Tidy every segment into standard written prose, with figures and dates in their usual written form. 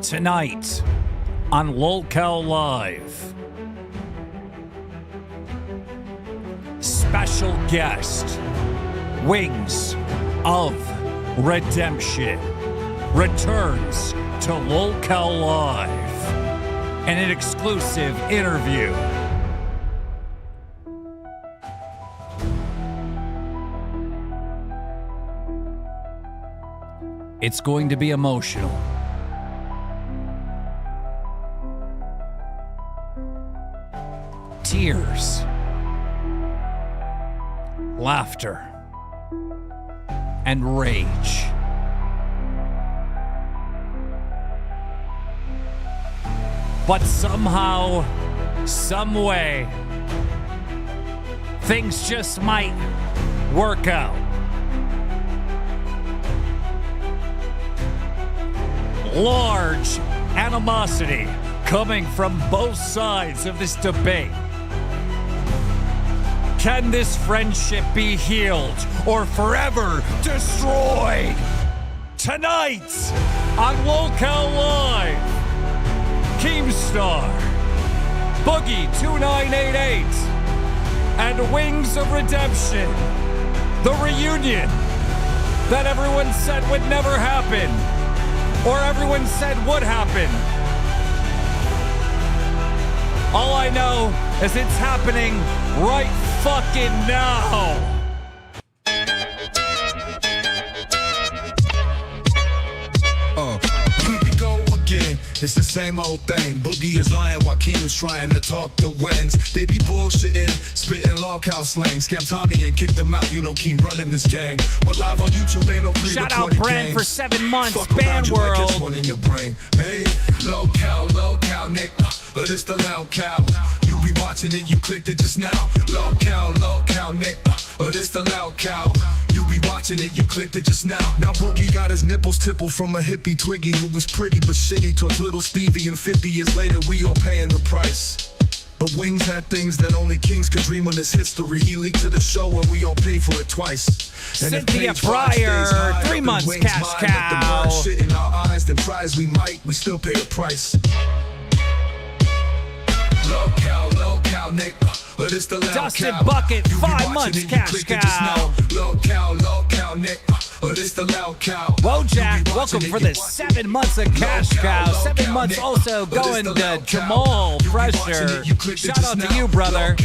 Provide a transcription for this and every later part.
Tonight on LolCow Live, special guest, Wings of Redemption, returns to LolCow Live in an exclusive interview. It's going to be emotional. Tears. Laughter. And rage. But somehow, some way, things just might work out. Large animosity coming from both sides of this debate. Can this friendship be healed or forever destroyed? Tonight on LolCow Live, KEEMSTAR, Boogie 2988, and Wings of Redemption, the reunion that everyone said would never happen, or everyone said would happen. All I know is it's happening right fucking now. Here we go again. It's the same old thing. Boogie is lying while Keem's trying to talk the wings. They be bullshitting, spitting LolCow slang. Scam Tommy and kick them out. You know Keem running this gang. We're live on YouTube, ain't no Shout out Brand for 7 months. Band World. Like one in your brain. Hey, LolCow, Nick. But it's the LolCow. You be watching it, you clicked it just now. LolCow, Nick. But it's the LolCow. You be watching it, you clicked it just now. Now Boogie got his nipples tippled from a hippie Twiggy who was pretty but shitty towards little Stevie, and 50 years later we all paying the price. But Wings had things that only kings could dream of this history. He leaked to the show and we all paid for it twice. And Cynthia Pryor, 3 months cash cow. Shit in our eyes, then prize we might, we still pay the price. LolCow, Nick. But it's the Dustin Bucket, 5 months cash cow. LolCow, Nick. But it's the LolCow. Wojak, welcome for the 7 months of cash cow. 7 months also going to Jamal Pressure. Shout out to you, brother.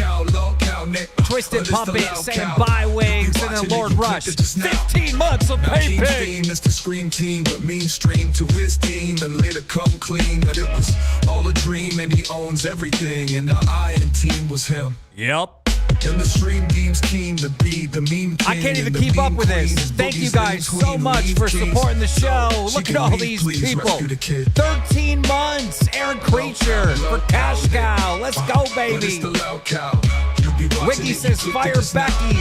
Twisted Puppet saying bye Wings, and then Lord Rush. 15 months of pay pig. It's the Scream Team, but mainstream to his team, and later come clean that it was all a dream, and he owns everything, and the Iron Team was him. Yep. And the stream games Keem to be the meme king. I can't even keep up with this. Thank you guys so much for supporting the show. Look at all these people. 13 months. Aaron Creature for Cash Cow. Let's go, baby. Wiki says fire Becky.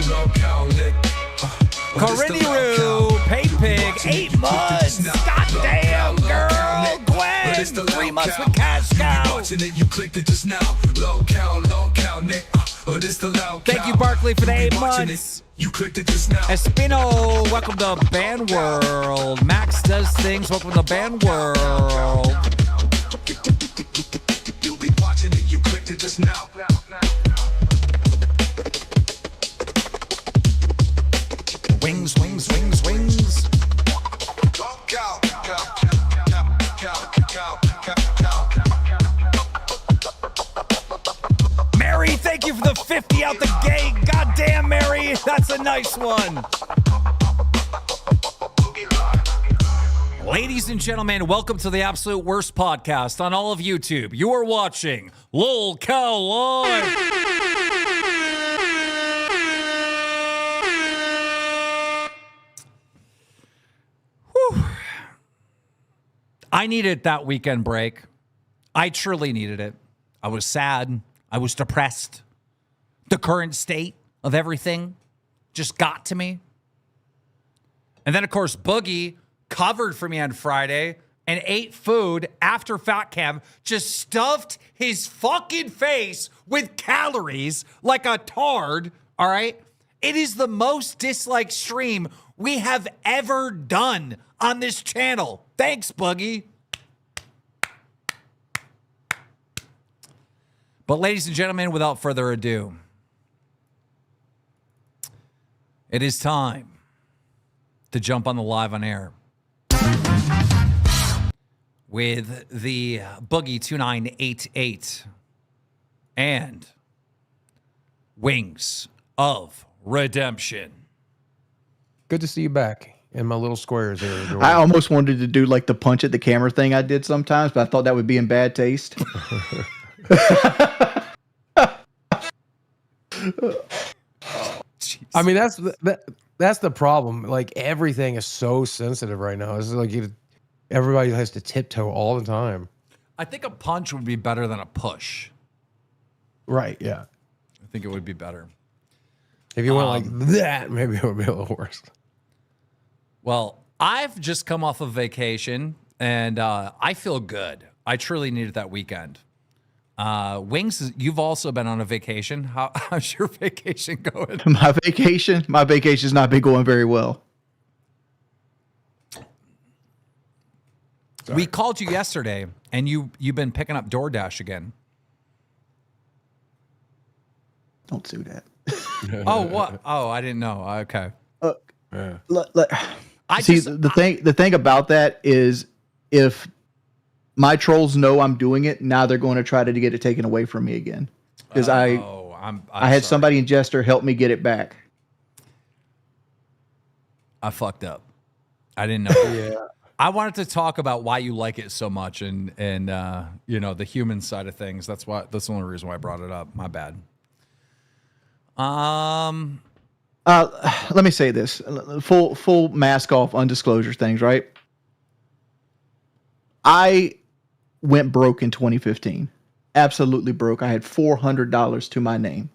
Coriniru, Pay Pig, 8 months. Goddamn, girl. Gwen, 3 months with Cash Cow. You clicked it just now. LolCow, Nick. Thank you, Barkley, for the 8 months. You clicked it just now. Espino, welcome to Band World. Max Does Things, welcome to Band World. You'll be watching it, you clicked it just now. Wings. Mary, thank you for the 50 out the gate. Goddamn, Mary, that's a nice one. Ladies and gentlemen, welcome to the absolute worst podcast on all of YouTube. You are watching LolCow Live. I needed that weekend break. I truly needed it. I was sad. I was depressed. The current state of everything just got to me. And then, of course, Boogie covered for me on Friday and ate food after Fat Cam, just stuffed his fucking face with calories like a tard, all right? It is the most disliked stream we have ever done on this channel. Thanks, Boogie. But ladies and gentlemen, without further ado, it is time to jump on the live on air with the Boogie 2988 and Wings of Redemption. Good to see you back in my little squares here. Jordan. I almost wanted to do like the punch at the camera thing I did sometimes, but I thought that would be in bad taste. I mean, that's the problem. Like everything is so sensitive right now. It's like everybody has to tiptoe all the time. I think a punch would be better than a push. Right? Yeah. I think it would be better. If you went like that, maybe it would be a little worse. Well, I've just come off of vacation, and I feel good. I truly needed that weekend. Wings, you've also been on a vacation. How's your vacation going? My vacation's not been going very well. Sorry. We called you yesterday, and you've been picking up DoorDash again. Don't do that. Oh, what? Oh, I didn't know. Okay. The thing about that is, if my trolls know I'm doing it, now they're going to try to get it taken away from me again. Because I had somebody in Jester help me get it back. I fucked up. I didn't know. Yeah. I wanted to talk about why you like it so much and you know, the human side of things. That's the only reason why I brought it up. My bad. Let me say this. Full mask off, undisclosure things, right? I went broke in 2015. Absolutely broke. I had $400 to my name.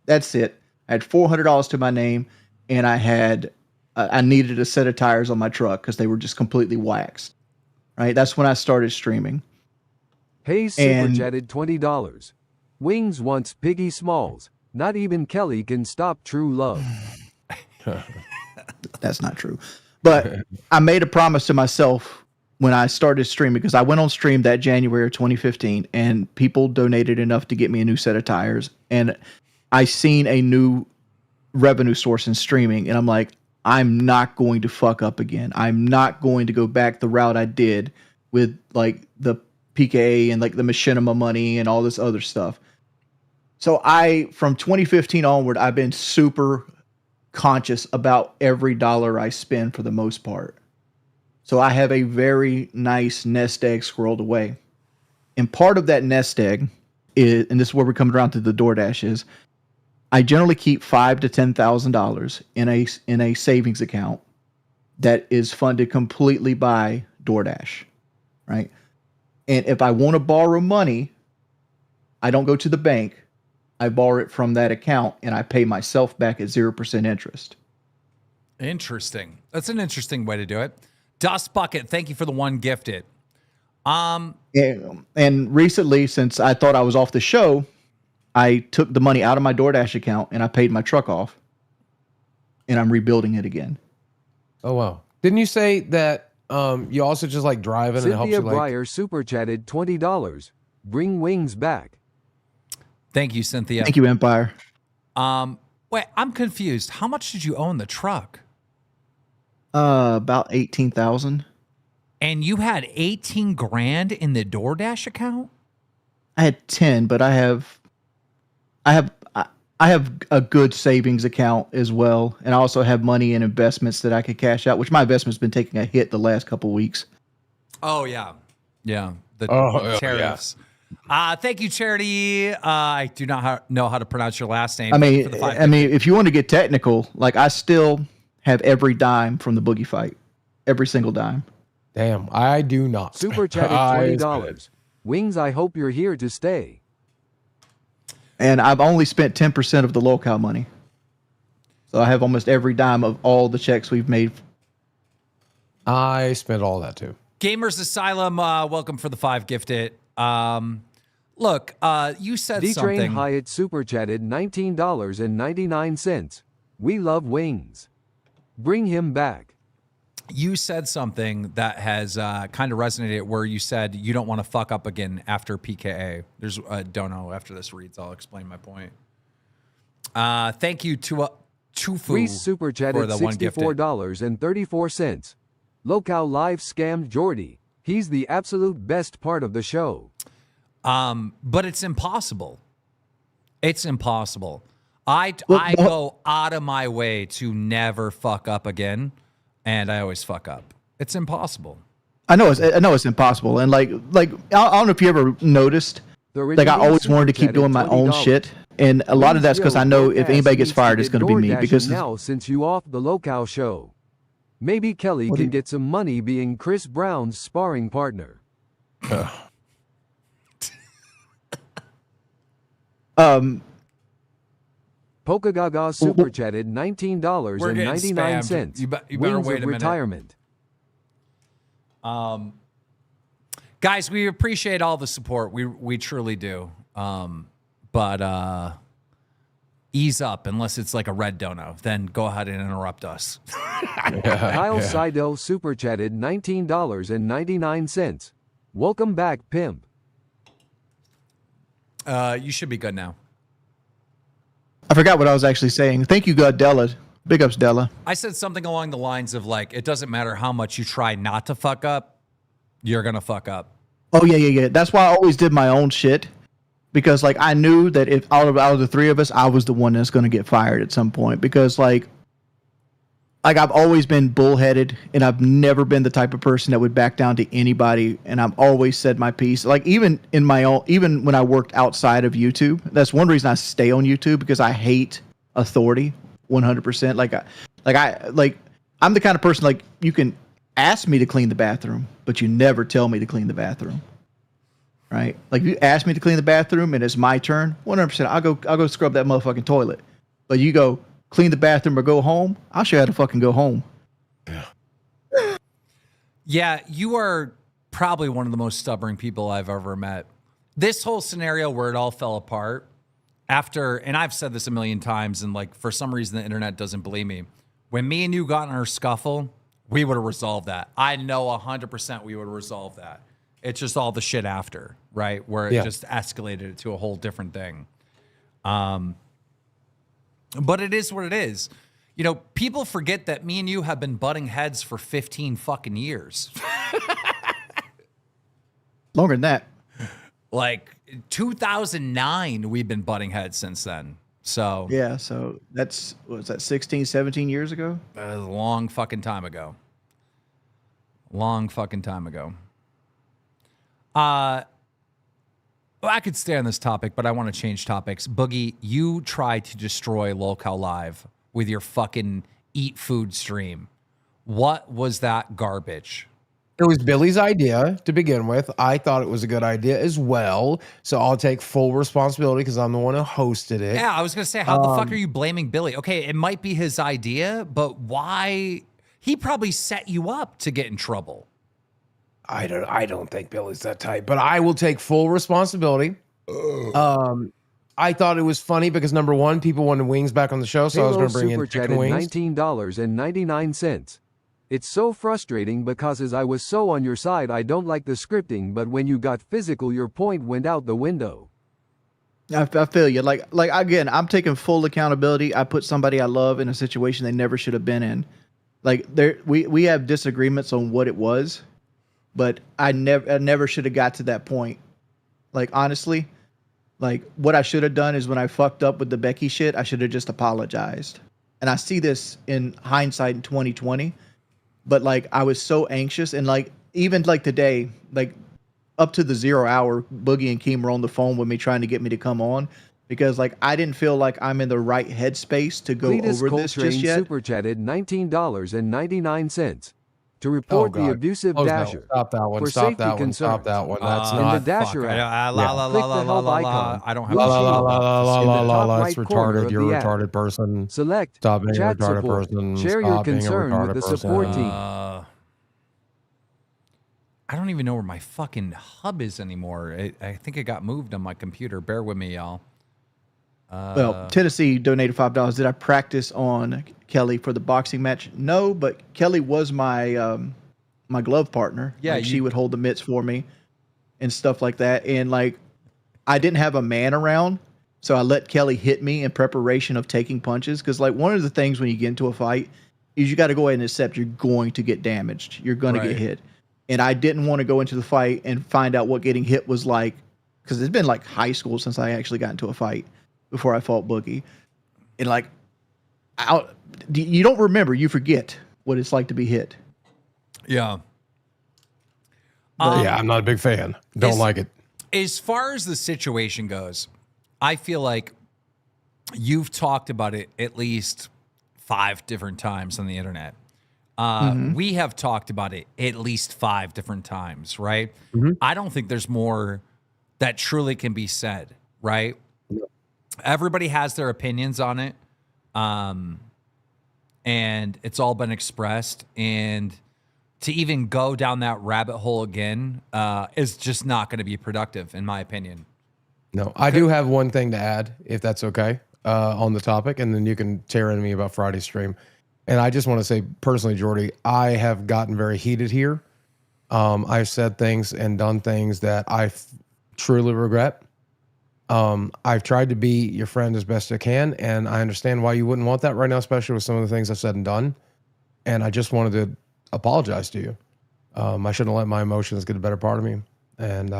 That's it. I had $400 to my name, and I needed a set of tires on my truck because they were just completely waxed. Right? That's when I started streaming. Hey, super chatted $20. Wings wants Piggy Smalls. Not even Kelly can stop true love. That's not true. But I made a promise to myself when I started streaming, because I went on stream that January of 2015, and people donated enough to get me a new set of tires. And I seen a new revenue source in streaming, and I'm like, I'm not going to fuck up again. I'm not going to go back the route I did with like the PKA and like the machinima money and all this other stuff. So from 2015 onward, I've been super conscious about every dollar I spend for the most part. So I have a very nice nest egg squirreled away. And part of that nest egg is, and this is where we're coming around to the DoorDash, is I generally keep $5,000 to $10,000 in a savings account that is funded completely by DoorDash, right? And if I want to borrow money, I don't go to the bank. I borrow it from that account, and I pay myself back at 0% interest. Interesting. That's an interesting way to do it. Dust Bucket, thank you for the one gifted. And recently, since I thought I was off the show, I took the money out of my DoorDash account and I paid my truck off, and I'm rebuilding it again. Oh, wow. Didn't you say that you also just like driving and it helps you Cynthia Breyer super chatted $20. Bring Wings back. Thank you, Cynthia. Thank you, Empire. Wait, I'm confused. How much did you own the truck? About 18,000. And you had 18 grand in the DoorDash account? I had 10, but I have a good savings account as well, and I also have money in investments that I could cash out, which my investment's been taking a hit the last couple of weeks. Oh yeah, yeah. The tariffs. Yeah. Thank you, Charity. I do not know how to pronounce your last name. I mean, if you want to get technical, like I still have every dime from the Boogie fight, every single dime. Damn, I do not. Super chatted $20. Wings, I hope you're here to stay. And I've only spent 10% of the LolcowUniverse money, so I have almost every dime of all the checks we've made. I spent all that too. Gamers Asylum, welcome for the 5 gifted. Look, you said D-Train something. Hyatt super chatted $19.99. We love Wings. Bring him back. you said something that has kind of resonated where you said you don't want to fuck up again after PKA. There's don't know after this reads. I'll explain my point. Thank you to Chufu Reese super for chatted the one gifted. $64.34. Local Live scammed Jordy. He's the absolute best part of the show. But it's impossible. It's impossible. I go out of my way to never fuck up again, and I always fuck up. It's impossible. I know it's impossible, and like I don't know if you ever noticed, like I always wanted to keep doing my own shit, and a lot of that's because I know if anybody gets fired, it's going to be me. Because now, since you off the Local show, maybe Kelly can get some money being Chris Brown's sparring partner. Pokagaga super chatted $19.99. You better Wings wait of a minute. retirement. Guys, we appreciate all the support. We truly do. But ease up unless it's like a red dono. Then go ahead and interrupt us. Kyle Seidel super chatted $19.99. Welcome back, pimp. You should be good now. I forgot what I was actually saying. Thank you, God, Della. Big ups, Della. I said something along the lines of like, it doesn't matter how much you try not to fuck up, you're gonna fuck up. Oh yeah. That's why I always did my own shit, because like I knew that if out of the three of us, I was the one that's going to get fired at some point, because like I've always been bullheaded, and I've never been the type of person that would back down to anybody, and I've always said my piece. Like even when I worked outside of YouTube, that's one reason I stay on YouTube, because I hate authority 100%. I'm the kind of person, like, you can ask me to clean the bathroom, but you never tell me to clean the bathroom. Right? Like, if you ask me to clean the bathroom and it's my turn, 100%, I'll go scrub that motherfucking toilet. But you go clean the bathroom or go home, I'll show you how to fucking go home. Yeah, you are probably one of the most stubborn people I've ever met. This whole scenario where it all fell apart after, and I've said this a million times, and like for some reason the internet doesn't believe me. When me and you got in our scuffle, we would have resolved that. I know 100% we would have resolved that. It's just all the shit after, right? Where it just escalated it to a whole different thing. But it is what it is. You know, people forget that me and you have been butting heads for 15 fucking years. Longer than that. Like 2009, we've been butting heads since then. So yeah, so that's, what was that, 16, 17 years ago? a long fucking time ago. Long fucking time ago. Well, I could stay on this topic, but I want to change topics. Boogie, you tried to destroy Local Live with your fucking eat food stream. What was that garbage? It was Billy's idea to begin with. I thought it was a good idea as well. So I'll take full responsibility because I'm the one who hosted it. Yeah, I was going to say, how the fuck are you blaming Billy? Okay, it might be his idea, but why? He probably set you up to get in trouble. I don't think Billy's that type, but I will take full responsibility. I thought it was funny because number one, people wanted wings back on the show, so I was going to bring in chicken wings. $19.99. It's so frustrating because as I was so on your side, I don't like the scripting, but when you got physical, your point went out the window. I feel you. Like again, I'm taking full accountability. I put somebody I love in a situation they never should have been in. Like we have disagreements on what it was, but I never should have got to that point. Like honestly, like what I should have done is when I fucked up with the Becky shit, I should have just apologized. And I see this in hindsight in 2020, but like I was so anxious, and like even like today, like up to the 0 hour, Boogie and Keem were on the phone with me trying to get me to come on because like I didn't feel like I'm in the right headspace to go over this just yet. Super chatted $19.99 to report the abusive dasher. Stop that one. For Stop safety that one. concerns. Stop that one. That's In not. the Dasher app, click the help icon. I don't have La a la la la la la la la. It's right corner retarded. of You're a the app. retarded person. Select Stop being a chat retarded support. person. Share your Stop being a concern with retarded the person. support team. I don't even know where my fucking hub is anymore. I think it got moved on my computer. Bear with me, y'all. Well, Tennessee donated $5. Did I practice on Kelly for the boxing match? No, but Kelly was my my glove partner. Yeah, like, she you- would hold the mitts for me and stuff like that. And like, I didn't have a man around, so I let Kelly hit me in preparation of taking punches. Because like, one of the things when you get into a fight is you got to go ahead and accept you're going to get damaged. You're going to Right. get hit. And I didn't want to go into the fight and find out what getting hit was like, because it's been like high school since I actually got into a fight before I fought Boogie. And like, you don't remember, you forget what it's like to be hit. Yeah. yeah, I'm not a big fan. Don't is- like it. As far as the situation goes, I feel like you've talked about it at least 5 different times on the internet. We have talked about it at least 5 different times, right? I don't think there's more that truly can be said, right? Everybody has their opinions on it. And it's all been expressed. And to even go down that rabbit hole again is just not going to be productive, in my opinion. No, I do have one thing to add, if that's okay, on the topic, and then you can tear into me about Friday's stream. And I just want to say personally, Jordy, I have gotten very heated here. I've said things and done things that I truly regret. I've tried to be your friend as best I can, and I understand why you wouldn't want that right now, especially with some of the things I've said and done. And I just wanted to apologize to you. I shouldn't let my emotions get the better part of me. And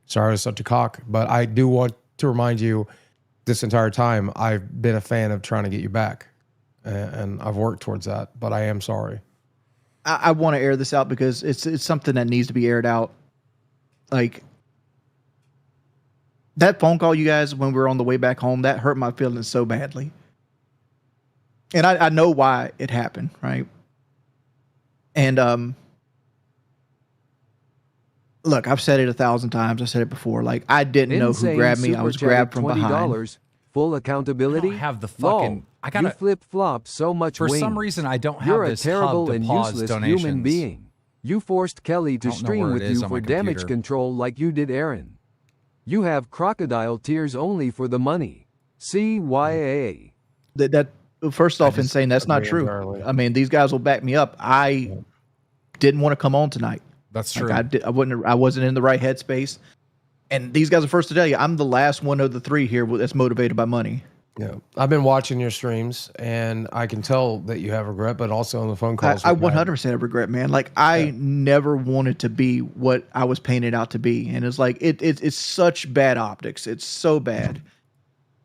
sorry I was such a cock. But I do want to remind you, this entire time, I've been a fan of trying to get you back. And I've worked towards that. But I am sorry. I want to air this out because it's something that needs to be aired out. Like, that phone call you guys when we were on the way back home, that hurt my feelings so badly. And I know why it happened, right? And look, I've said it 1,000 times. I said it before. Like, I didn't know who Insane grabbed me. I super was chatted grabbed from behind. $20. Full accountability. I don't have the Lol, fucking- I gotta- you flip flop so much. For some wings. reason, I don't have You're this a terrible hub to and pause useless donations. human being. You forced Kelly to I don't know stream where with it is you on for my damage computer. control like you did Aaron. You have crocodile tears only for the money. CYA. That first off, just insane. That's not agree true. entirely. I mean, these guys will back me up. I didn't want to come on tonight. That's Like, true. I wasn't in the right headspace. And these guys are first to tell you, I'm the last one of the 3 here that's motivated by money. Yeah, I've been watching your streams, and I can tell that you have regret, but also on the phone calls. I we've had. 100% regret, man. Like, I never wanted to be what I was painted out to be, and it's like it's such bad optics. It's so bad.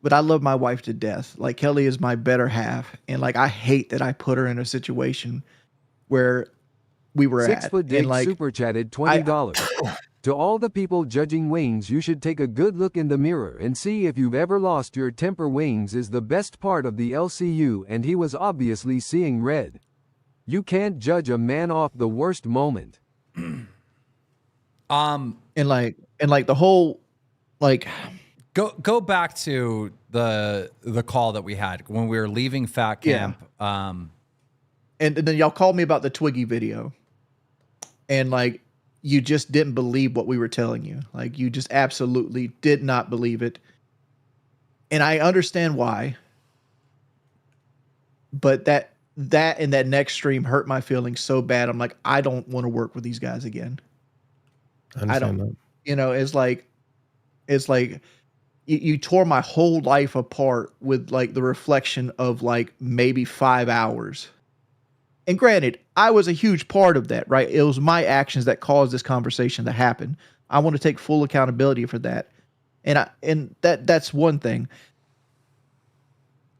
But I love my wife to death. Like, Kelly is my better half, and like, I hate that I put her in a situation where we were 6 at. foot dick And like, super chatted $20. To all the people judging wings, you should take a good look in the mirror and see if you've ever lost your temper. Wings is the best part of the LCU, and he was obviously seeing red. You can't judge a man off the worst moment. and like the whole, like, Go back to the call that we had when we were leaving Fat Yeah. Camp. and then y'all called me about the Twiggy video, and like, you just didn't believe what we were telling you. Like, you just absolutely did not believe it. And I understand why. But that and that next stream hurt my feelings so bad. I'm like, I don't want to work with these guys again. I understand don't- that. You know, it's like you tore my whole life apart with like the reflection of like maybe 5 hours. And granted, I was a huge part of that, right? It was my actions that caused this conversation to happen. I want to take full accountability for that. And that's one thing.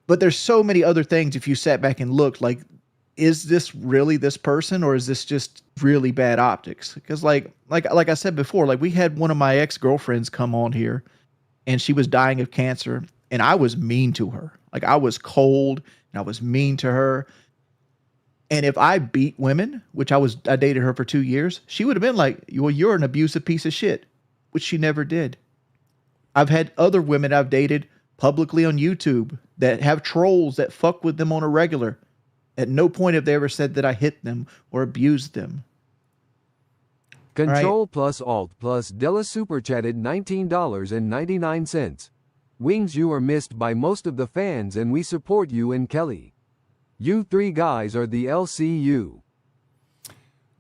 But there's so many other things if you sat back and looked, like, is this really this person, or is this just really bad optics? Because like I said before, like, we had one of my ex-girlfriends come on here, and she was dying of cancer, and I was mean to her. Like, I was cold and I was mean to her. And if I beat women, which I dated her for 2 years, she would have been like, well, you're an abusive piece of shit, which she never did. I've had other women I've dated publicly on YouTube that have trolls that fuck with them on a regular. At no point have they ever said that I hit them or abused them. Control plus Alt plus Della super chatted $19.99. Wings, you are missed by most of the fans and we support you and Kelly. You three guys are the LCU.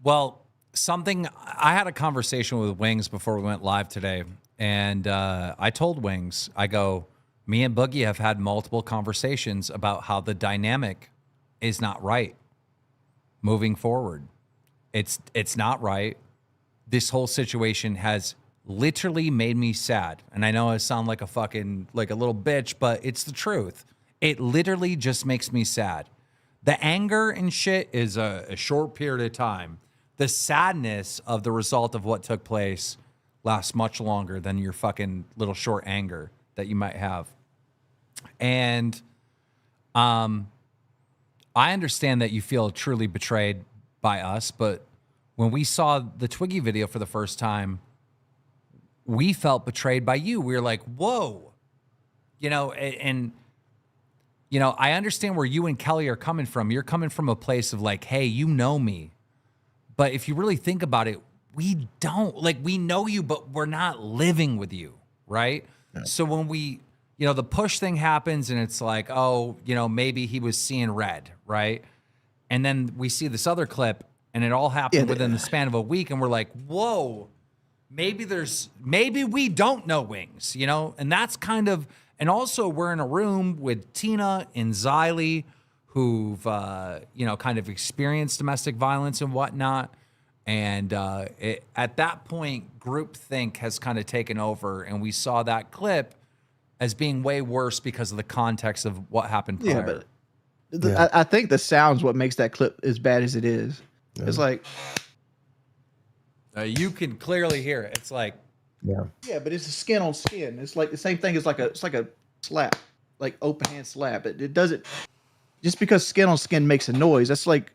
Well, I had a conversation with Wings before we went live today, and I told Wings, I go, me and Boogie have had multiple conversations about how the dynamic is not right moving forward. It's not right. This whole situation has literally made me sad. And I know I sound like like a little bitch, but it's the truth. It literally just makes me sad. The anger and shit is a short period of time. The sadness of the result of what took place lasts much longer than your fucking little short anger that you might have. And I understand that you feel truly betrayed by us, but when we saw the Twiggy video for the first time, we felt betrayed by you. We were like, whoa, and I understand where you and Kelly are coming from. You're coming from a place of like, hey, you know me. But if you really think about it, we don't. Like, we know you, but we're not living with you, right? Yeah. So when the push thing happens and it's like, oh, maybe he was seeing red, right? And then we see this other clip and it all happened within the span of a week. And we're like, whoa, maybe we don't know Wings, And that's kind of, and also we're in a room with Tina and Xylee, who've, kind of experienced domestic violence and whatnot. And at that point, groupthink has kind of taken over. And we saw that clip as being way worse because of the context of what happened prior. Yeah, but I think the sound's what makes that clip as bad as it is. Yeah. It's like... you can clearly hear it. It's like... Yeah, but it's a skin on skin. It's like the same thing as it's like a slap, like open hand slap. It doesn't... Just because skin on skin makes a noise, that's like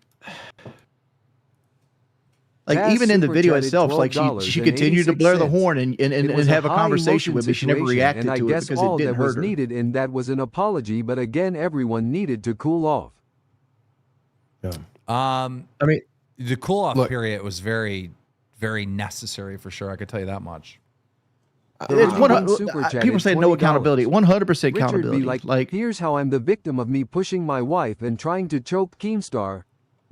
even in the video itself, like she continued to blare the horn and have a conversation with me. She never reacted to it because it didn't hurt her. And I guess all that was needed, and that was an apology. But again, everyone needed to cool off. Yeah. I mean, the cool off period was very, very necessary for sure. I could tell you that much. People say no accountability. 100% accountability. Richard be like, here's how I'm the victim of me pushing my wife and trying to choke KEEMSTAR.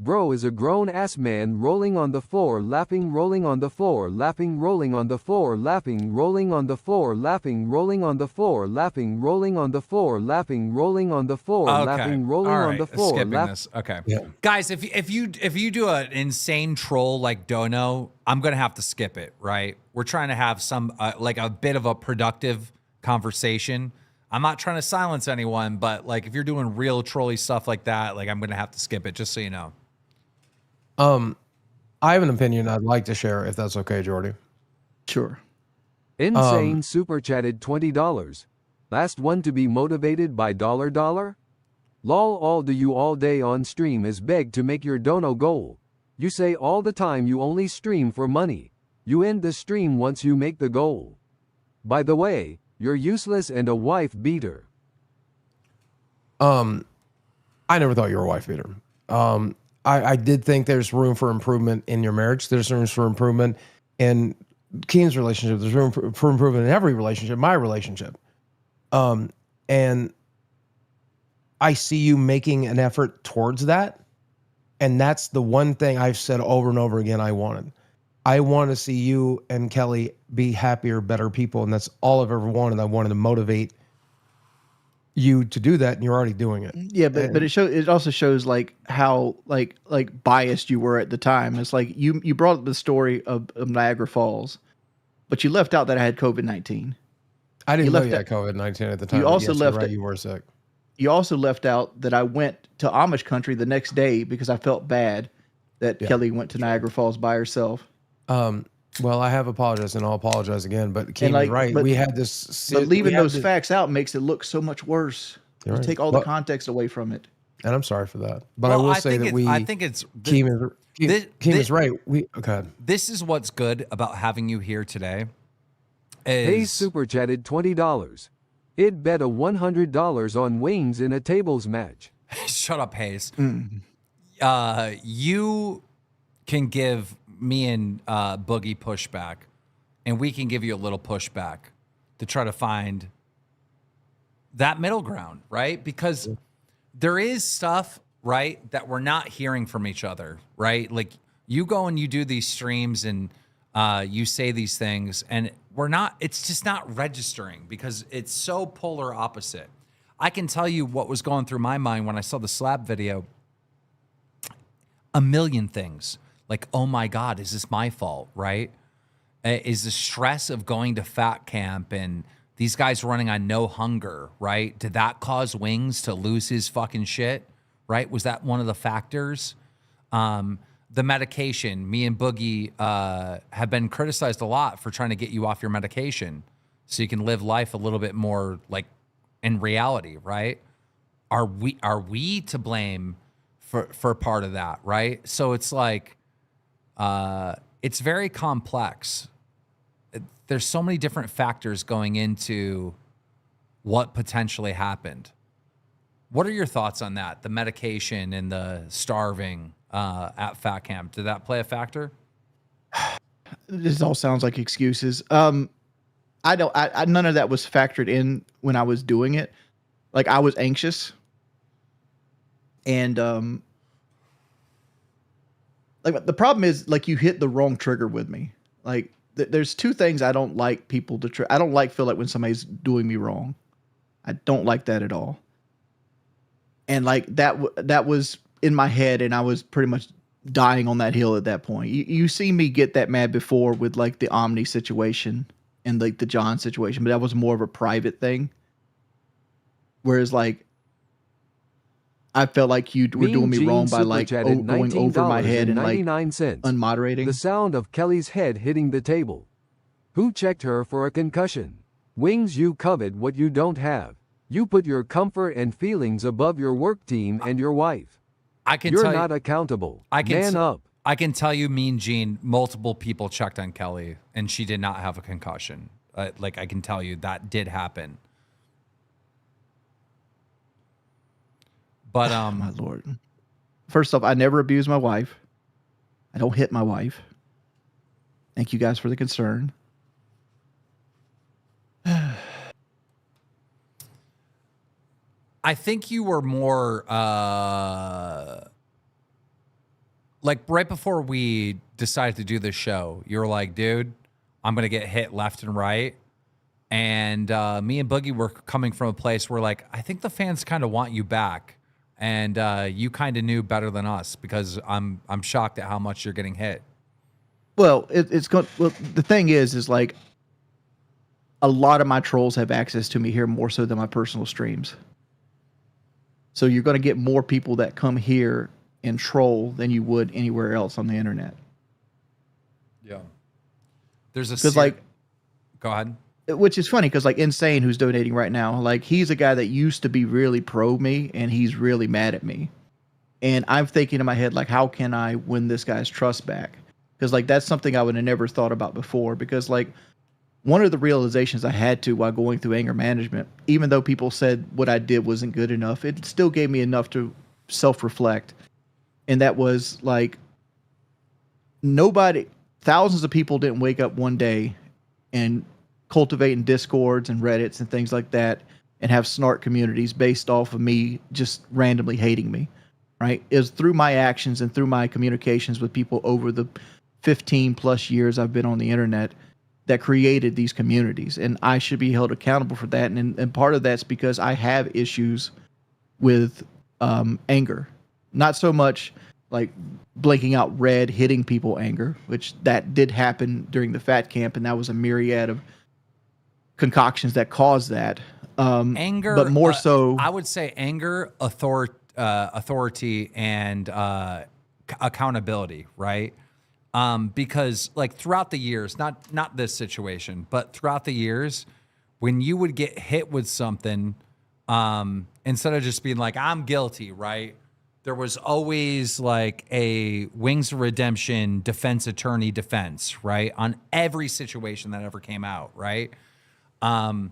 Bro is a grown-ass man rolling on the floor, laughing, rolling on the floor, laughing, rolling on the floor, laughing, rolling on the floor, laughing, rolling on the floor, laughing, rolling on the floor, laughing, rolling on the floor, laughing, rolling on the floor. Skipping this. Okay. Yeah. Guys, if you do an insane troll like Dono, I'm gonna have to skip it, right? We're trying to have some like a bit of a productive conversation. I'm not trying to silence anyone, but like if you're doing real trolly stuff like that, like I'm gonna have to skip it, just so you know. I have an opinion I'd like to share, if that's okay, Jordy. Sure. Insane super chatted $20. Last one to be motivated by $. Lol, all do you all day on stream is beg to make your dono goal. You say all the time you only stream for money. You end the stream once you make the goal. By the way, you're useless and a wife beater. I never thought you were a wife beater. I did think there's room for improvement in your marriage. There's room for improvement in Keem's relationship. There's room for improvement in every relationship, my relationship. And I see you making an effort towards that. And that's the one thing I've said over and over again I wanted. I want to see you and Kelly be happier, better people. And that's all I've ever wanted. I wanted to motivate you to do that, and you're already doing it. Yeah, but it also shows like how like biased you were at the time. It's like you brought up the story of Niagara Falls, but you left out that I had COVID-19. I didn't know you had COVID-19 at the time. You also left out you were sick. You also left out that I went to Amish country the next day because I felt bad that Kelly went to Niagara Falls by herself. Well, I have apologized, and I'll apologize again. But Keem is right. We had this. But leaving those facts out makes it look so much worse. You take all the context away from it. And I'm sorry for that. But I will say that I think it's Keem is right. Okay. This is what's good about having you here today. Hayes super chatted $20. It bet a $100 on Wings in a tables match. Shut up, Hayes. You can give me and Boogie pushback, and we can give you a little pushback to try to find that middle ground, right? Because there is stuff, right, that we're not hearing from each other, right? Like you go and you do these streams and you say these things and it's just not registering because it's so polar opposite. I can tell you what was going through my mind when I saw the slab video. A million things like, oh my God, is this my fault, right? Is the stress of going to fat camp and these guys running on no hunger, right? Did that cause Wings to lose his fucking shit, right? Was that one of the factors? The medication, me and Boogie have been criticized a lot for trying to get you off your medication so you can live life a little bit more like in reality, right? Are we to blame for part of that, right? So it's like, it's very complex. There's so many different factors going into what potentially happened. What are your thoughts on that? The medication and the starving at fat camp, did that play a factor? This all sounds like excuses. I don't. None of that was factored in when I was doing it. Like I was anxious, and like the problem is like you hit the wrong trigger with me. Like there's two things I don't like people to I don't feel like when somebody's doing me wrong. I don't like that at all. And like that was in my head, and I was pretty much dying on that hill at that point. You see me get that mad before with like the Omni situation and like the John situation, but that was more of a private thing. Whereas like I felt like you were doing me wrong by like going over my head and like unmoderating. The sound of Kelly's head hitting the table. Who checked her for a concussion? Wings, you covet what you don't have. You put your comfort and feelings above your work team and your wife. You're not accountable. Man up. I can tell you, Mean Gene, multiple people checked on Kelly, and she did not have a concussion. Like, I can tell you that did happen. But, my Lord. First off, I never abuse my wife. I don't hit my wife. Thank you guys for the concern. I think you were more like right before we decided to do this show, you were like, dude, I'm going to get hit left and right. And me and Boogie were coming from a place where like, I think the fans kind of want you back. And you kind of knew better than us because I'm shocked at how much you're getting hit. Well, well, the thing is like a lot of my trolls have access to me here more so than my personal streams. So you're going to get more people that come here and troll than you would anywhere else on the internet. Yeah. There's go ahead. Which is funny because like Insane, who's donating right now, like he's a guy that used to be really pro me and he's really mad at me. And I'm thinking in my head, like, how can I win this guy's trust back? Because like that's something I would have never thought about before. Because like one of the realizations I had to while going through anger management, even though people said what I did wasn't good enough, it still gave me enough to self-reflect. And that was like thousands of people didn't wake up one day and cultivating discords and Reddits and things like that and have snark communities based off of me just randomly hating me, right? It was through my actions and through my communications with people over the 15 plus years I've been on the internet that created these communities, and I should be held accountable for that. And part of that's because I have issues with anger, not so much like blinking out red, hitting people anger, which that did happen during the fat camp, and that was a myriad of concoctions that caused that. Anger, but more so, I would say anger, authority, and accountability, right? Because like throughout the years, not this situation, but throughout the years, when you would get hit with something, instead of just being like, I'm guilty, right? There was always like a Wings of Redemption defense attorney defense, right? On every situation that ever came out, right? And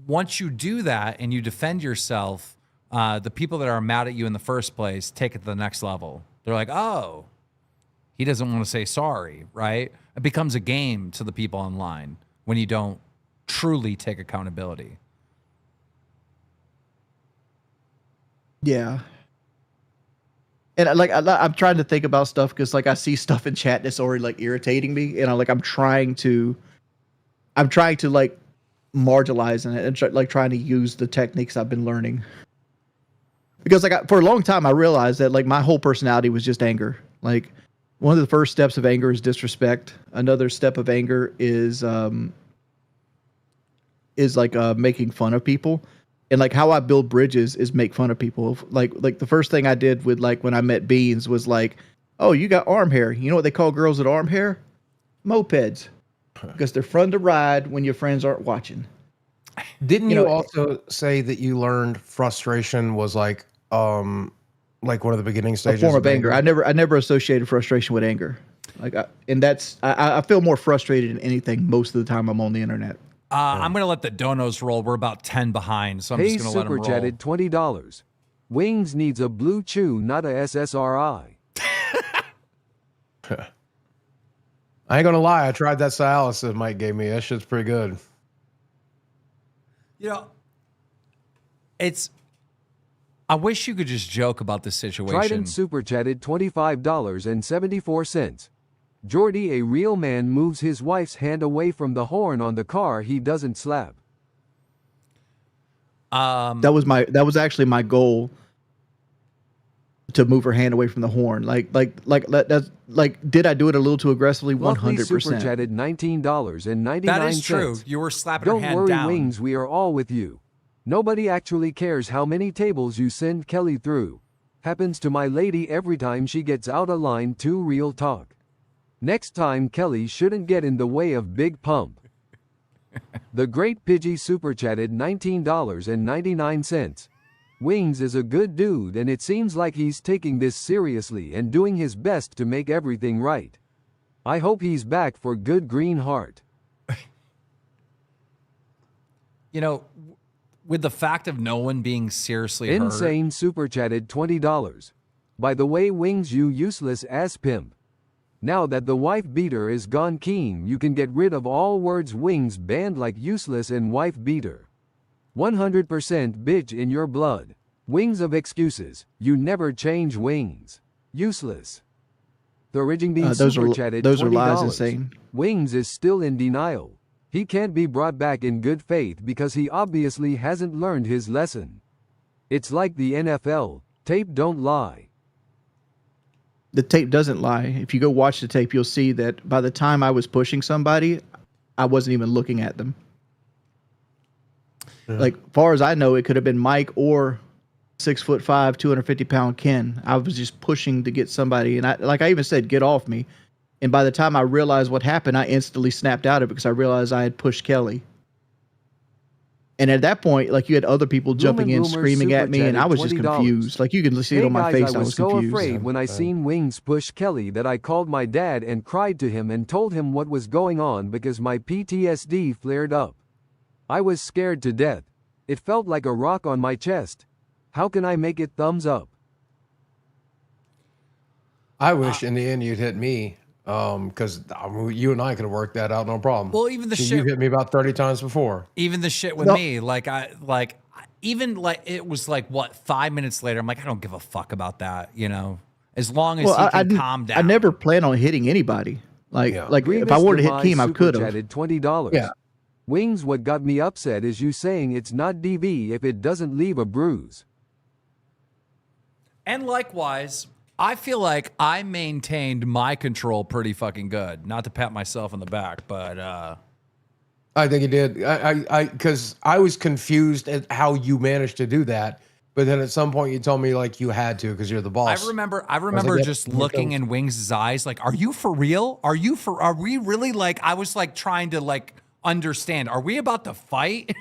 once you do that and you defend yourself, the people that are mad at you in the first place take it to the next level. They're like, oh, he doesn't want to say sorry, right? It becomes a game to the people online when you don't truly take accountability. Yeah. And I'm trying to think about stuff because like I see stuff in chat that's already like irritating me, and I'm trying to like marginalize in it and trying to use the techniques I've been learning. Because like for a long time I realized that like my whole personality was just anger. Like one of the first steps of anger is disrespect. Another step of anger is making fun of people. And like how I build bridges is make fun of people. Like the first thing I did with like when I met Beans was like, oh, you got arm hair. You know what they call girls with arm hair? Mopeds. Because they're fun to ride when your friends aren't watching. Didn't you also say that you learned frustration was like one of the beginning stages? A form of anger. I never associated frustration with anger. Like, I feel more frustrated than anything most of the time I'm on the internet. I'm going to let the donos roll. We're about 10 behind, so I'm just going to let them roll. Super chatted $20. Wings needs a blue chew, not a SSRI. I ain't gonna lie, I tried that Cialis that Mike gave me. That shit's pretty good. You know, I wish you could just joke about the situation. Trident super chatted $25.74. Jordy, a real man moves his wife's hand away from the horn on the car he doesn't slap. That was actually my goal, to move her hand away from the horn. That's did I do it a little too aggressively? 100%. Super chatted $19.99. That is true. You were slapping Don't her hand worry, down. Wings, we are all with you. Nobody actually cares how many tables you send Kelly through. Happens to my lady every time she gets out of line. Too real talk. Next time Kelly shouldn't get in the way of Big Pump. The Great Pidgey super chatted $19.99. Wings is a good dude, and it seems like he's taking this seriously and doing his best to make everything right. I hope he's back for good green heart. You know, with the fact of no one being seriously hurt. Insane super chatted $20. By the way, Wings, you useless ass pimp. Now that the wife beater is gone, Keem, you can get rid of all words Wings banned like useless and wife beater. 100% bitch in your blood. Wings of excuses. You never change, Wings. Useless. The Ridging Bean super chatted $20. Those are lies, insane. Wings is still in denial. He can't be brought back in good faith because he obviously hasn't learned his lesson. It's like the NFL. Tape don't lie. The tape doesn't lie. If you go watch the tape, you'll see that by the time I was pushing somebody, I wasn't even looking at them. Like, far as I know, it could have been Mike or 6'5", 250-pound Ken. I was just pushing to get somebody, and I even said, "Get off me." And by the time I realized what happened, I instantly snapped out of it because I realized I had pushed Kelly. And at that point, like, you had other people jumping in, screaming at me, and I was just confused. Like, you can see it on my face. I was so confused. afraid when I seen Wings push Kelly that I called my dad and cried to him and told him what was going on because my PTSD flared up. I was scared to death. It felt like a rock on my chest. How can I make it thumbs up? I wish in the end you'd hit me, because you and I could have worked that out, no problem. Well, even the You shit. hit me about 30 times before. Even the shit with me, it was like, what, 5 minutes later, I'm like, I don't give a fuck about that, you know, as long as he can calm down. I never plan on hitting anybody. Like if I wanted to hit Keem, I could have. $20. Yeah. Wings, what got me upset is you saying it's not DV if it doesn't leave a bruise. And likewise, I feel like I maintained my control pretty fucking good. Not to pat myself on the back, but I think you did. Because I was confused at how you managed to do that. But then at some point you told me like you had to because you're the boss. I remember just looking in Wings' eyes like, are you for real? Are we really, like, I was like trying to like understand. Are we about to fight?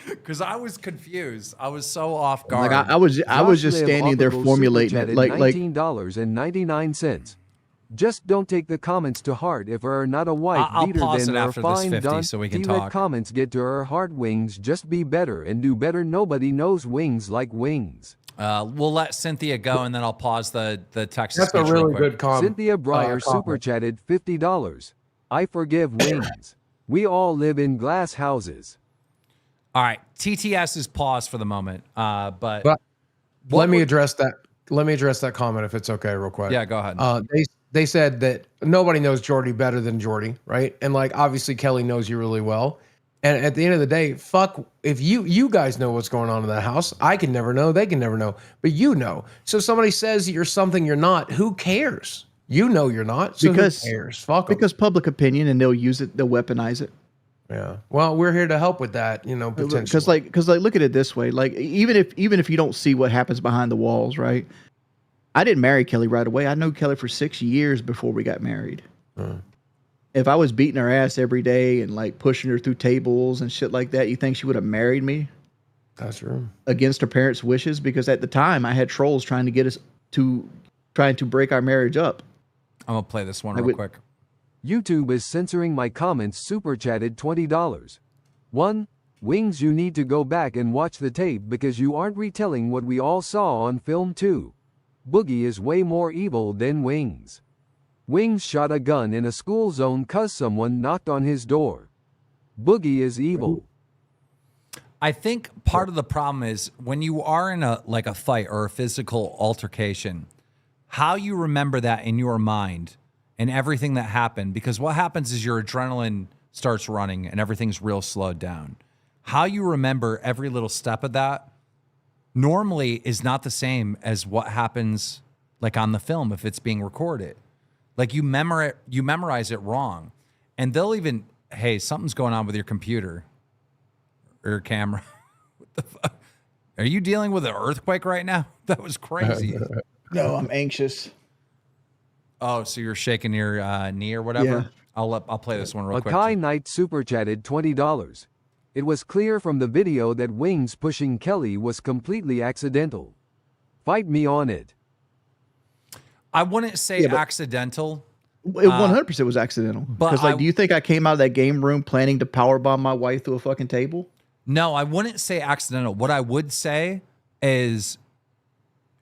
Because I was confused. I was so off guard. Like I was just standing there formulating it. Like $19.99. Just don't take the comments to heart. If are not a wife I'll beater, pause then it are after this fine 50 done. so we can Let talk. comments get to her heart. Wings, just be better and do better. Nobody knows Wings like Wings. We'll let Cynthia go, and then I'll pause the text. That's a really good comment. Cynthia Breyer super chatted $50. I forgive Wings. We all live in glass houses. All right, TTS is paused for the moment, but Let me address that. Let me address that comment if it's okay, real quick. Yeah, go ahead. They said that nobody knows Jordy better than Jordy, right? And like obviously Kelly knows you really well. And at the end of the day, fuck if you guys know what's going on in that house. I can never know, they can never know, but you know. So somebody says you're something you're not. Who cares? You know you're not. So Because- who cares? Fuck 'em. Because public opinion, and they'll use it, they'll weaponize it. Yeah. Well, we're here to help with that, you know, potentially. Because like look at it this way, like even if you don't see what happens behind the walls, right? I didn't marry Kelly right away. I knew Kelly for 6 years before we got married. If I was beating her ass every day and like pushing her through tables and shit like that, you think she would have married me That's true. against her parents' wishes? Because at the time I had trolls trying to break our marriage up. I'm gonna play this one I real would- quick. YouTube is censoring my comments. Super chatted $20. 1. Wings, you need to go back and watch the tape because you aren't retelling what we all saw on film. 2. Boogie is way more evil than Wings. Wings shot a gun in a school zone cause someone knocked on his door. Boogie is evil. I think part of the problem is when you are in a fight or a physical altercation, how you remember that in your mind and everything that happened, because what happens is your adrenaline starts running and everything's real slowed down. How you remember every little step of that normally is not the same as what happens like on the film if it's being recorded. Like you memorize it wrong. And they'll even, hey, something's going on with your computer or your camera. What the fuck? Are you dealing with an earthquake right now? That was crazy. No, I'm anxious. Oh, so you're shaking your knee or whatever? Yeah. I'll play this one real quick. Akai Knight super chatted $20. It was clear from the video that Wings pushing Kelly was completely accidental. Fight me on it. I wouldn't say Yeah, but- accidental. It 100% was accidental. but Because like, I- do you think I came out of that game room planning to powerbomb my wife through a fucking table? No, I wouldn't say accidental. What I would say is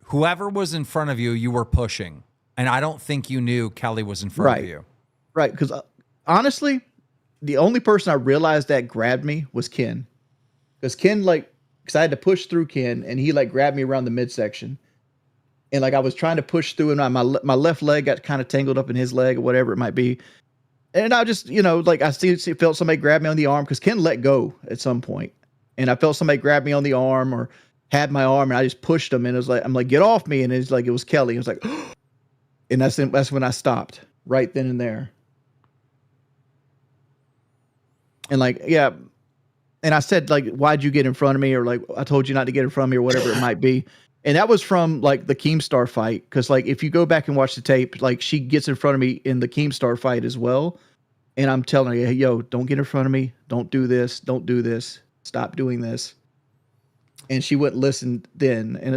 whoever was in front of you, you were pushing. And I don't think you knew Kelly was in front of Right. you. Right, because honestly, the only person I realized that grabbed me was Ken. Because Ken, because I had to push through Ken, and he grabbed me around the midsection. And like I was trying to push through, and my left leg got kind of tangled up in his leg or whatever it might be. And I just, I felt somebody grab me on the arm because Ken let go at some point. And I felt somebody grab me on the arm or had my arm, and I just pushed him. And it was like, I'm like, get off me. And it's like, it was Kelly. It was like, and that's when I stopped right then and there. And yeah. And I said, why'd you get in front of me? Or I told you not to get in front of me or whatever it might be. And that was from the KEEMSTAR fight. Cause if you go back and watch the tape, she gets in front of me in the KEEMSTAR fight as well. And I'm telling her, hey, yo, don't get in front of me. Don't do this. Don't do this. Stop doing this. And she wouldn't listen then. And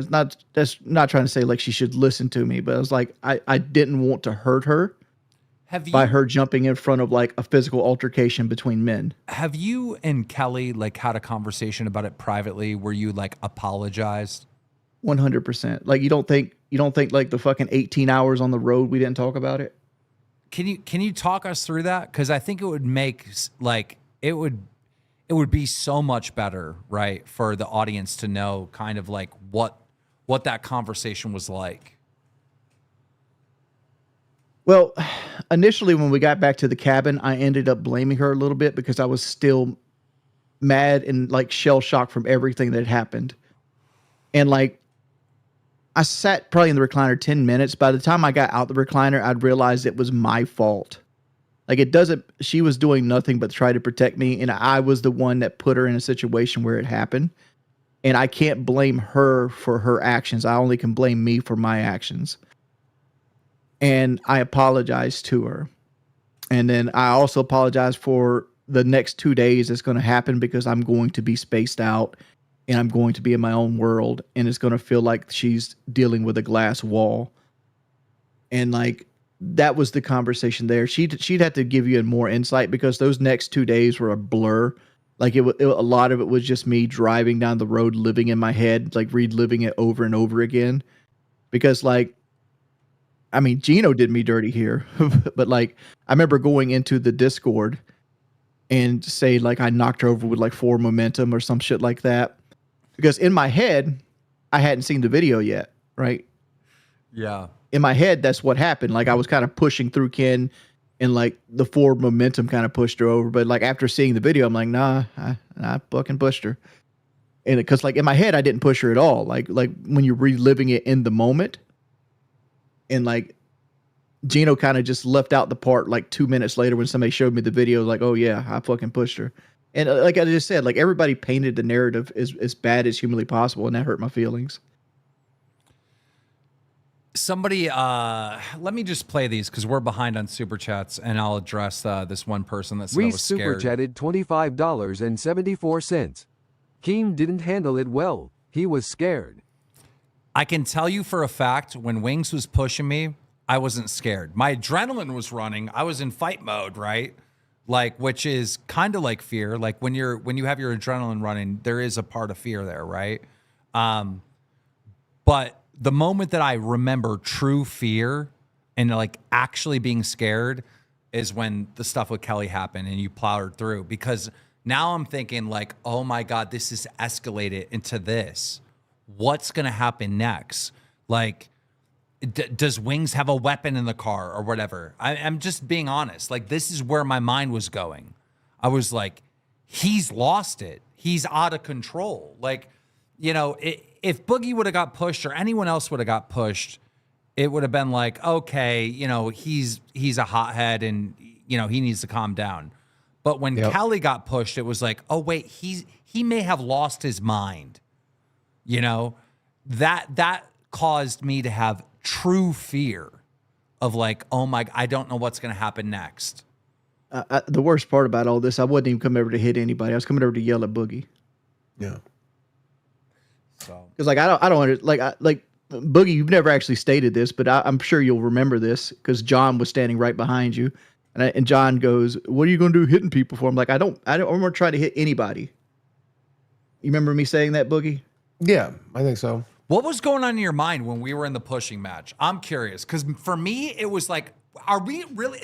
that's not trying to say she should listen to me, but I was I didn't want to hurt her by her jumping in front of a physical altercation between men. Have you and Kelly had a conversation about it privately where you apologized? 100%. You don't think the fucking 18 hours on the road we didn't talk about it? Can you talk us through that? Because I think it would make it would be so much better, right, for the audience to know kind of what that conversation was like. Well, initially when we got back to the cabin, I ended up blaming her a little bit because I was still mad and shell shocked from everything that had happened. And I sat probably in the recliner 10 minutes. By the time I got out the recliner, I'd realized it was my fault. She was doing nothing but try to protect me. And I was the one that put her in a situation where it happened. And I can't blame her for her actions. I only can blame me for my actions. And I apologized to her. And then I also apologized for the next 2 days that's going to happen because I'm going to be spaced out and I'm going to be in my own world. And it's going to feel like she's dealing with a glass wall. And that was the conversation there. She'd have to give you more insight because those next 2 days were a blur. A lot of it was just me driving down the road, living in my head, reliving it over and over again. Because Gino did me dirty here, but I remember going into the Discord and say I knocked her over with 4 momentum or some shit like that. Because in my head, I hadn't seen the video yet, right? Yeah. In my head, that's what happened. Like I was kind of pushing through Ken, and like the forward momentum kind of pushed her over. But like after seeing the video, I'm like, nah, I fucking pushed her. And because like in my head, I didn't push her at all. Like when you're reliving it in the moment, and like Gino kind of just left out the part like 2 minutes later when somebody showed me the video, like, oh yeah, I fucking pushed her. And like I just said, like everybody painted the narrative as bad as humanly possible, and that hurt my feelings. Somebody, let me just play these because we're behind on super chats, and I'll address this one person that said I Reese was super scared. chatted $25.74. Keem didn't handle it well. He was scared. I can tell you for a fact, when Wings was pushing me, I wasn't scared. My adrenaline was running. I was in fight mode, right? Like, which is kind of like fear. Like when you have your adrenaline running, there is a part of fear there, right? But the moment that I remember true fear and like actually being scared is when the stuff with Kelly happened and you plowed through, because now I'm thinking like, oh my God, this is escalated into this. What's going to happen next? Like, does Wings have a weapon in the car or whatever? I'm just being honest. Like, this is where my mind was going. I was like, he's lost it. He's out of control. Like, you know, if Boogie would have got pushed or anyone else would have got pushed, it would have been like, okay, you know, he's a hothead and, you know, he needs to calm down. But when Kelly got pushed, it was like, oh, wait, he may have lost his mind. You know, that caused me to have true fear of like, oh my, I don't know what's going to happen next. The worst part about all this, I wasn't even coming over to hit anybody. I was coming over to yell at Boogie. Yeah. So, because like I don't like Boogie, you've never actually stated this, but I'm sure you'll remember this because John was standing right behind you, and John goes, "What are you going to do hitting people for?" I'm like, I don't want to try to hit anybody. You remember me saying that, Boogie? Yeah, I think so. What was going on in your mind when we were in the pushing match? I'm curious because for me, it was like, are we really?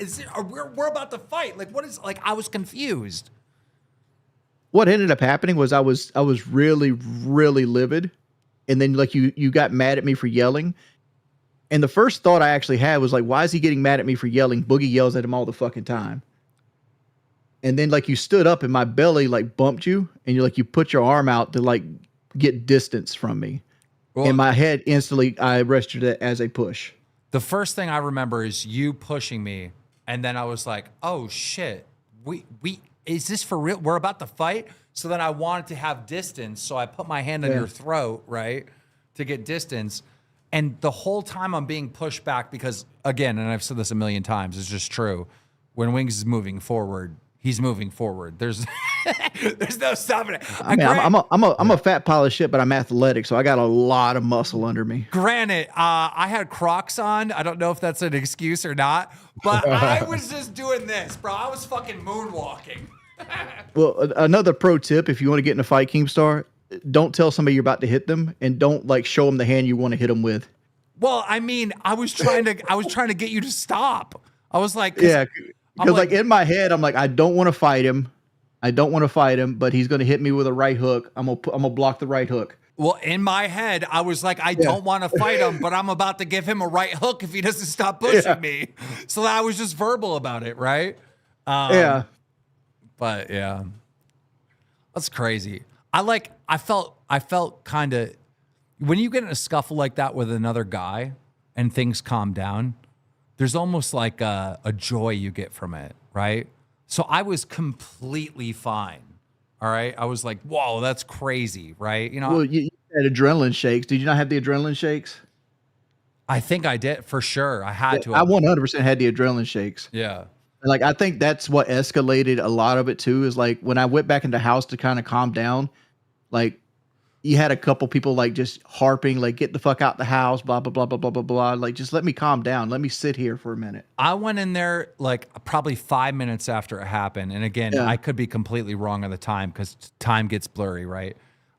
We're about to fight? Like, what is? Like, I was confused. What ended up happening was I was really, really livid, and then like you got mad at me for yelling, and the first thought I actually had was like, why is he getting mad at me for yelling? Boogie yells at him all the fucking time. And then like you stood up and my belly like bumped you, and you put your arm out to like get distance from me. Well, in my head, instantly I registered it as a push. The first thing I remember is you pushing me, and then I was like, oh shit, we is this for real? We're about to fight? So then I wanted to have distance, so I put my hand on your throat, right, to get distance. And the whole time I'm being pushed back because, again, and I've said this a million times, it's just true. When Wings is moving forward, he's moving forward. There's no stopping it. I mean, I'm a fat pile of shit, but I'm athletic, so I got a lot of muscle under me. Granted, I had Crocs on. I don't know if that's an excuse or not, but I was just doing this, bro. I was fucking moonwalking. Well, another pro tip: if you want to get in a fight, Keemstar, don't tell somebody you're about to hit them, and don't like show them the hand you want to hit them with. Well, I mean, I was trying to get you to stop. I was like, yeah. Because like in my head, I'm like, I don't want to fight him. But he's going to hit me with a right hook. I'm gonna block the right hook. Well, in my head, I was like, I don't want to fight him, but I'm about to give him a right hook if he doesn't stop pushing me. So I was just verbal about it, right? But yeah, that's crazy. I felt kind of, when you get in a scuffle like that with another guy and things calm down, there's almost like a joy you get from it, right? So I was completely fine. All right. I was like, whoa, that's crazy, right? You know, well, you had adrenaline shakes. Did you not have the adrenaline shakes? I think I did for sure. I had to. I 100% had the adrenaline shakes. Yeah. Like, I think that's what escalated a lot of it too, is like when I went back into the house to kind of calm down, like you had a couple people like just harping, like, get the fuck out the house, blah, blah, blah, blah, blah, blah, blah. Like, just let me calm down. Let me sit here for a minute. I went in there like probably 5 minutes after it happened. And again, I could be completely wrong on the time because time gets blurry, right?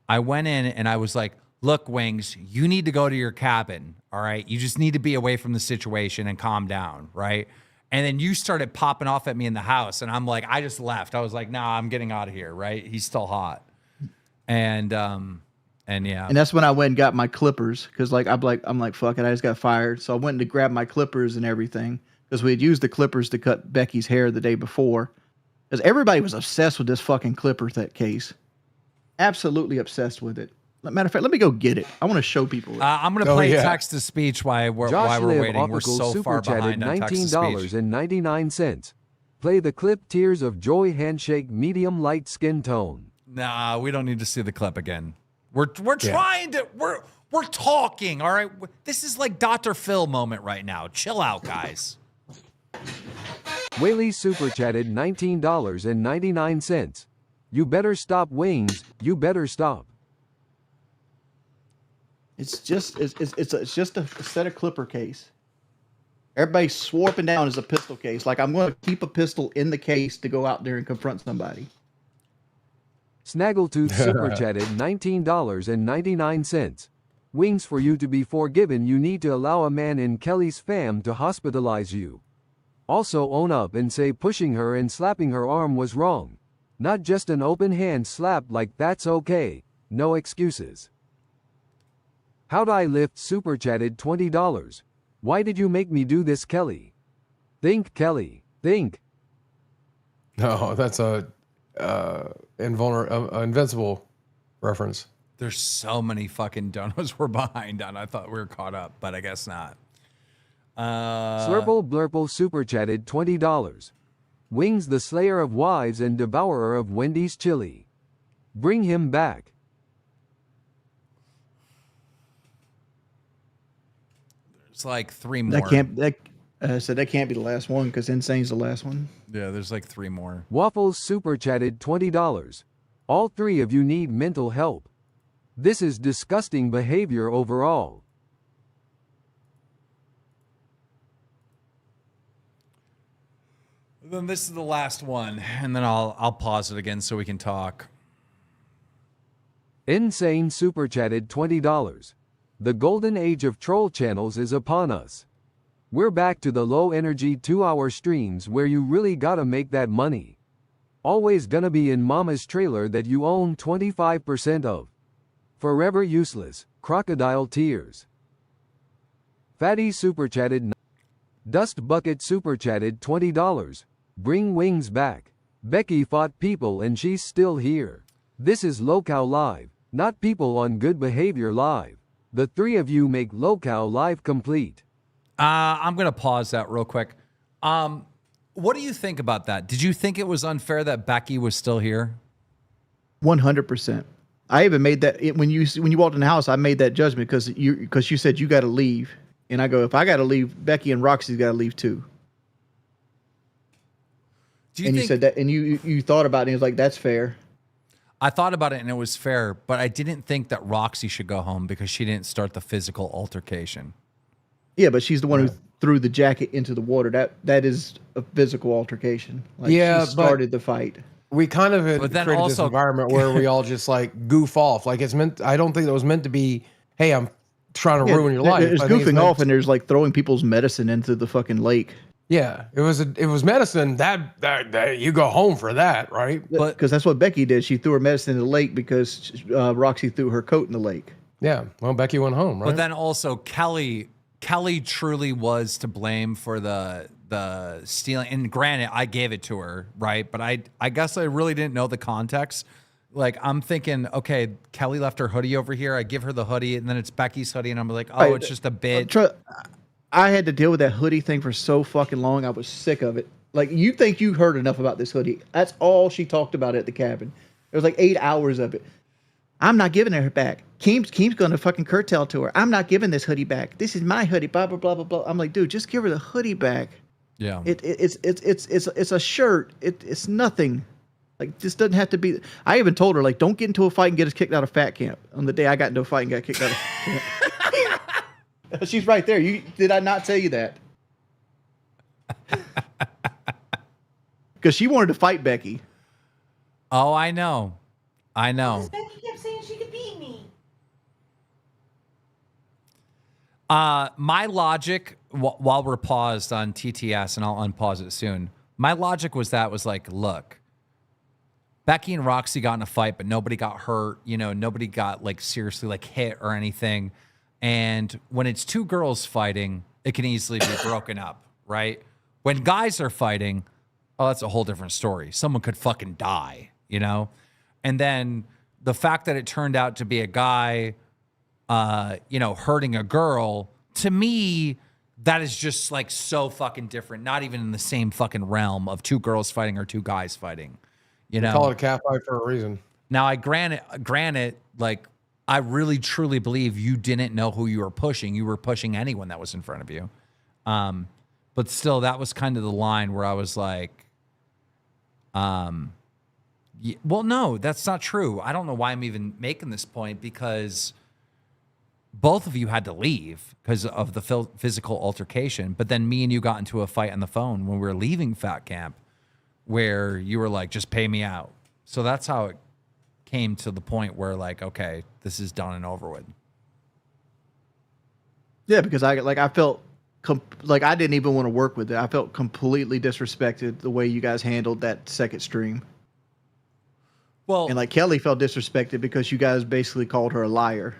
I went in and I was like, look, Wings, you need to go to your cabin. All right. You just need to be away from the situation and calm down. Right. And then you started popping off at me in the house. And I'm like, I just left. I was like, nah, I'm getting out of here. Right. He's still hot. And, And yeah, And that's when I went and got my clippers because I'm like, fuck it, I just got fired. So I went to grab my clippers and everything because we had used the clippers to cut Becky's hair the day before. Because everybody was obsessed with this fucking clipper case. Absolutely obsessed with it. Matter of fact, let me go get it. I want to show people it. I'm going to play text to speech while we're waiting. We're so far behind on text to speech. $19.99. Play the clip Tears of Joy handshake medium light skin tone. Nah, we don't need to see the clip again. We're trying to we're talking, all right? This is like Dr. Phil moment right now. Chill out, guys. Whaley super chatted $19.99. You better stop wings. You better stop. It's just a set of clipper case. Everybody swore up and down as a pistol case. Like I'm going to keep a pistol in the case to go out there and confront somebody. Snaggletooth super chatted $19.99. Wings for you to be forgiven. You need to allow a man in Kelly's fam to hospitalize you. Also own up and say pushing her and slapping her arm was wrong. Not just an open hand slap like that's okay. No excuses. How'd I lift super chatted $20. Why did you make me do this, Kelly? Think, Kelly. Think. No, that's a invincible reference. There's so many fucking donos we're behind on. I thought we were caught up, but I guess not. Slurple Blurple super chatted $20. Wings the slayer of wives and devourer of Wendy's chili. Bring him back. There's like three more. That can't be the last one because Insane's the last one. Yeah, there's like three more. Waffles super chatted $20. All three of you need mental help. This is disgusting behavior overall. Then this is the last one, and then I'll pause it again so we can talk. Insane super chatted $20. The golden age of troll channels is upon us. We're back to the low energy 2-hour streams where you really gotta make that money. Always gonna be in mama's trailer that you own 25% of. Forever useless. Crocodile tears. Fatty super chatted. Dust bucket super chatted $20. Bring wings back. Becky fought people and she's still here. This is Locow Live, not people on Good Behavior Live. The three of you make Locow Live complete. I'm going to pause that real quick. What do you think about that? Did you think it was unfair that Becky was still here? 100%. I even made that when you walked in the house. I made that judgment because you said you got to leave, and I go, if I got to leave, Becky and Roxy's got to leave too. You said that, and you thought about it, and it was like, that's fair. I thought about it, and it was fair, but I didn't think that Roxy should go home because she didn't start the physical altercation. Yeah, but she's the one who threw the jacket into the water. That is a physical altercation. Like, she started the fight. We kind of created this environment where we all just like goof off. Like it's meant. I don't think it was meant to be. Hey, I'm trying to ruin your life. There's goofing off, and there's like throwing people's medicine into the fucking lake. Yeah, it was medicine. That you go home for that, right? But because that's what Becky did. She threw her medicine in the lake because Roxy threw her coat in the lake. Yeah, well, Becky went home, right? But then also Kelly truly was to blame for the stealing. And granted, I gave it to her, right? But I guess I really didn't know the context. Like, I'm thinking, okay, Kelly left her hoodie over here. I give her the hoodie, and then it's Becky's hoodie, and I'm like, oh, it's just a bit. I had to deal with that hoodie thing for so fucking long. I was sick of it. Like, you think you heard enough about this hoodie. That's all she talked about at the cabin. It was like 8 hours of it. I'm not giving her back. Keem's going to fucking curtail to her. I'm not giving this hoodie back. This is my hoodie, blah, blah, blah, blah, blah. I'm like, dude, just give her the hoodie back. Yeah. It's a shirt. It's nothing. Like, this doesn't have to be. I even told her, like, don't get into a fight and get us kicked out of fat camp. On the day I got into a fight and got kicked out of camp. She's right there. Did I not tell you that? Because she wanted to fight Becky. Oh, I know. Because Becky kept saying she could beat me. My logic, while we're paused on TTS, and I'll unpause it soon, my logic was like, look, Becky and Roxy got in a fight, but nobody got hurt. You know, nobody got like seriously like hit or anything. And when it's two girls fighting, it can easily be broken up, right? When guys are fighting, oh, that's a whole different story. Someone could fucking die, you know? And then the fact that it turned out to be a guy, you know, hurting a girl, to me, that is just like so fucking different. Not even in the same fucking realm of two girls fighting or two guys fighting. You know, Call it a cat fight for a reason. now I granted, like I really truly believe you didn't know who you were pushing. You were pushing anyone that was in front of you. But still, that was kind of the line where I was like, well, no, that's not true. I don't know why I'm even making this point, because both of you had to leave because of the physical altercation. But then me and you got into a fight on the phone when we were leaving Fat Camp, where you were like, just pay me out. So that's how it came to the point where like, okay, this is done and over with. Yeah, because I felt like I didn't even want to work with it. I felt completely disrespected the way you guys handled that second stream. Well, And like Kelly felt disrespected because you guys basically called her a liar.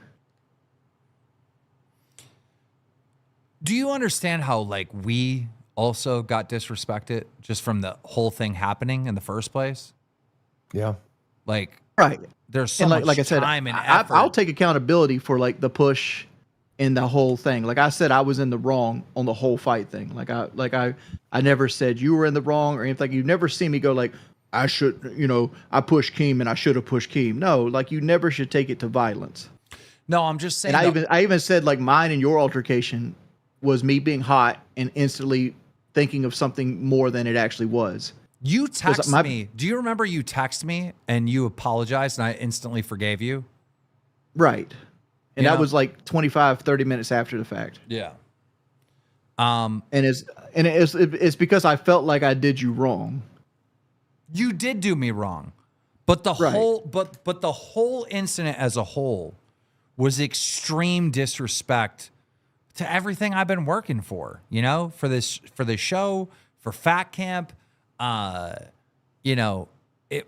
do you understand how like we also got disrespected just from the whole thing happening in the first place? Yeah. Like, Right. there's so And much like I said, time and effort. I'll take accountability for like the push in the whole thing. Like I said, I was in the wrong on the whole fight thing. I never said you were in the wrong or anything. You never see me go like, I should, I pushed Keem and I should have pushed Keem. No, like you never should take it to violence. No, I'm just saying. And I even said like mine and your altercation was me being hot and instantly thinking of something more than it actually was. You text me. Do you remember you text me and you apologized and I instantly forgave you? Right. And You that know? was like 25, 30 minutes after the fact. Yeah. And it's because I felt like I did you wrong. You did do me wrong. But the Right. the whole incident as a whole was extreme disrespect to everything I've been working for, for the show, for Fat Camp. It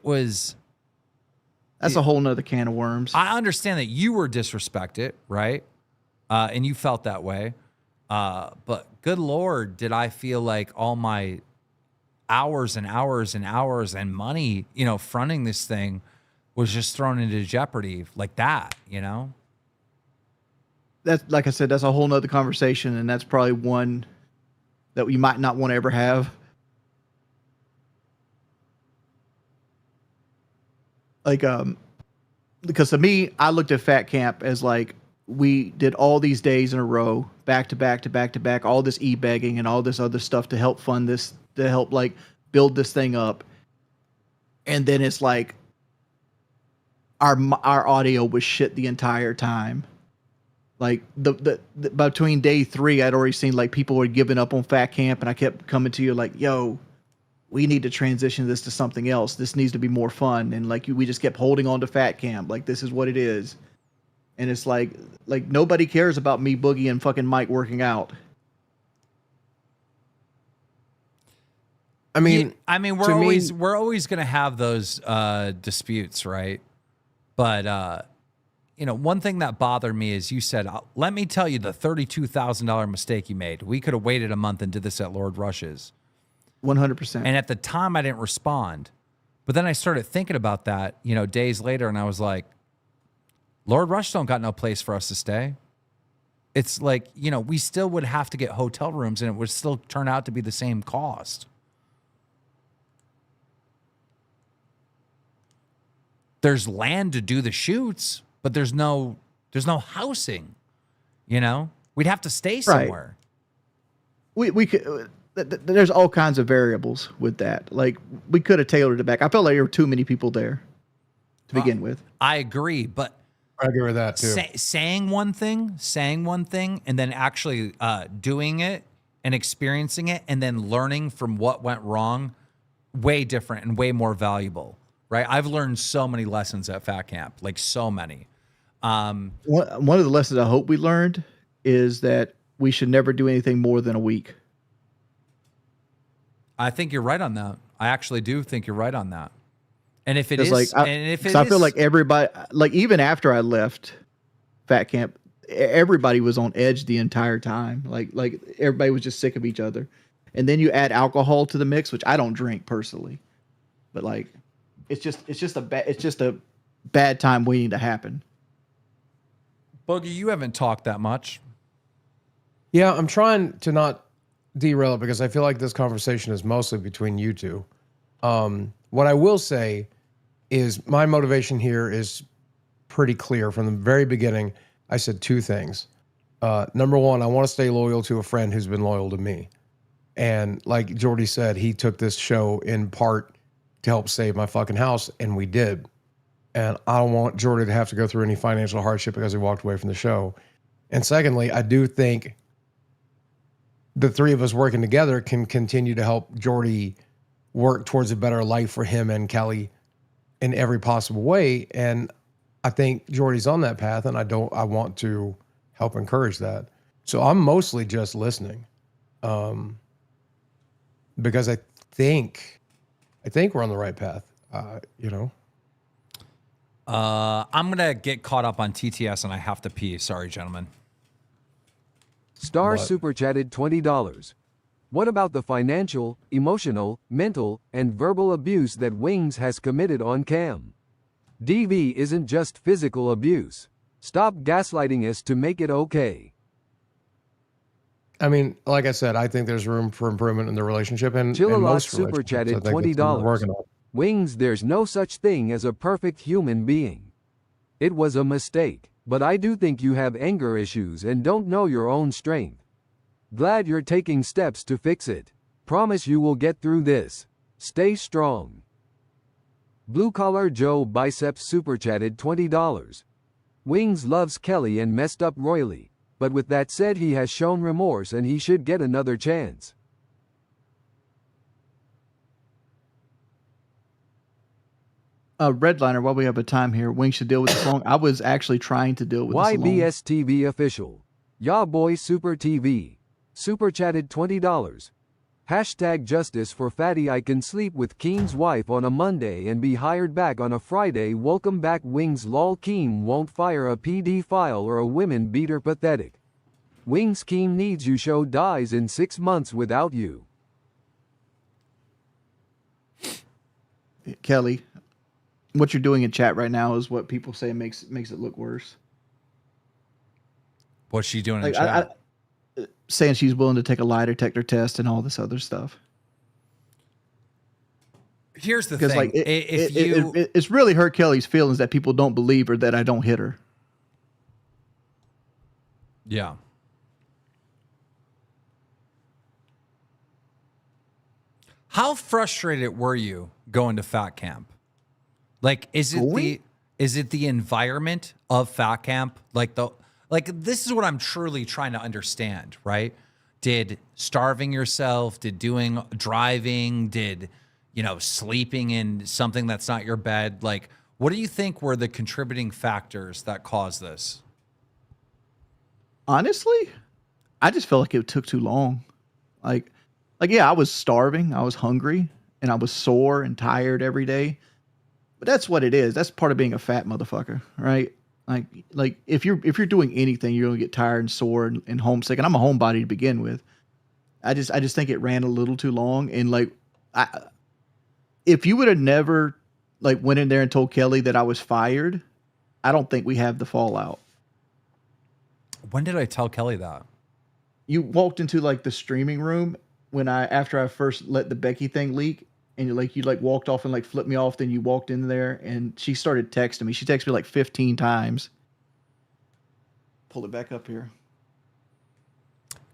was. That's a whole nother can of worms. I understand that you were disrespected, right? And you felt that way. But good Lord, did I feel like all my hours and hours and hours and money, fronting this thing was just thrown into jeopardy like that, That's like I said, that's a whole nother conversation, and that's probably one that you might not want to ever have. Like, because to me, I looked at Fat Camp as like we did all these days in a row, back to back to back to back, all this e-begging and all this other stuff to help fund this, to help like build this thing up. And then it's like our audio was shit the entire time. Like the between day 3, I'd already seen like people were giving up on Fat Camp, and I kept coming to you like, yo, we need to transition this to something else. This needs to be more fun. And like we just kept holding on to Fat Camp. Like this is what it is. And it's like nobody cares about me, Boogie, and fucking Mike working out. I mean, we're always going to have those disputes, right? But one thing that bothered me is you said, let me tell you the $32,000 mistake you made. We could have waited a month and did this at Lord Rush's. 100%. And at the time, I didn't respond. But then I started thinking about that, days later, and I was like, Lord Rush don't got no place for us to stay. It's like, we still would have to get hotel rooms, and it would still turn out to be the same cost. There's land to do the shoots, but there's no housing, We'd have to stay somewhere. Right. We could... There's all kinds of variables with that. Like we could have tailored it back. I felt like there were too many people there to begin with. I agree, but I agree with that too. Saying one thing, and then actually doing it and experiencing it, and then learning from what went wrong, way different and way more valuable, right? I've learned so many lessons at Fat Camp, like so many. One of the lessons I hope we learned is that we should never do anything more than a week. I think you're right on that. I actually do think you're right on that. And if it Because is, and if it I feel is- like everybody, like even after I left Fat Camp, everybody was on edge the entire time. Like everybody was just sick of each other. And then you add alcohol to the mix, which I don't drink personally, but like it's just a bad time waiting to happen. Boogie, you haven't talked that much. Yeah, I'm trying to not derail it because I feel like this conversation is mostly between you two. What I will say is my motivation here is pretty clear. From the very beginning, I said two things. Number one, I want to stay loyal to a friend who's been loyal to me. And like Jordy said, he took this show in part to help save my fucking house, and we did. And I don't want Jordy to have to go through any financial hardship because he walked away from the show. And secondly, I do think the three of us working together can continue to help Jordy work towards a better life for him and Kelly in every possible way. And I think Jordy's on that path, and I want to help encourage that. So I'm mostly just listening. Because I think we're on the right path. I'm gonna get caught up on TTS, and I have to pee. Sorry, gentlemen. Star What? super chatted $20. What about the financial, emotional, mental, and verbal abuse that Wings has committed on Cam? DV isn't just physical abuse. Stop gaslighting us to make it okay. I mean, like I said, I think there's room for improvement in the relationship, and Chill a and lot most super relationships. chatted I think that's what we're $20. working on. Wings, there's no such thing as a perfect human being. It was a mistake, but I do think you have anger issues and don't know your own strength. Glad you're taking steps to fix it. Promise you will get through this. Stay strong. Blue Collar Joe Biceps super chatted $20. Wings loves Kelly and messed up royally, but with that said, he has shown remorse and he should get another chance. Redliner, while we have a time here, Wings should deal with this long. I was actually trying to deal with this alone. YBS TV official. Ya boy Super TV. Super chatted $20. Hashtag justice for fatty. I can sleep with Keem's wife on a Monday and be hired back on a Friday. Welcome back Wings. Lol. Keem won't fire a PD file or a women beater. Pathetic. Wings. Keem needs you. Show dies in 6 months without you. Kelly, what you're doing in chat right now is what people say makes it look worse. What's she doing in Like chat? saying she's willing to take a lie detector test and all this other stuff. Here's the Because thing: like if it's really hurt Kelly's feelings that people don't believe her that I don't hit her. yeah. How frustrated were you going to Fat Camp? Like, is it the environment of Fat Camp? Like this is what I'm truly trying to understand, right? Did starving yourself, did driving, did, sleeping in something that's not your bed? Like, what do you think were the contributing factors that caused this? Honestly, I just felt like it took too long. Like yeah, I was starving, I was hungry, and I was sore and tired every day. But that's what it is. That's part of being a fat motherfucker, right? Like if you're doing anything, you're gonna get tired and sore and homesick. And I'm a homebody to begin with. I just think it ran a little too long. And if you would have never went in there and told Kelly that I was fired, I don't think we have the fallout. When did I tell Kelly that? You walked into the streaming room after I first let the Becky thing leak. And you walked off and flipped me off. Then you walked in there and she started texting me. She texted me 15 times. Pull it back up here.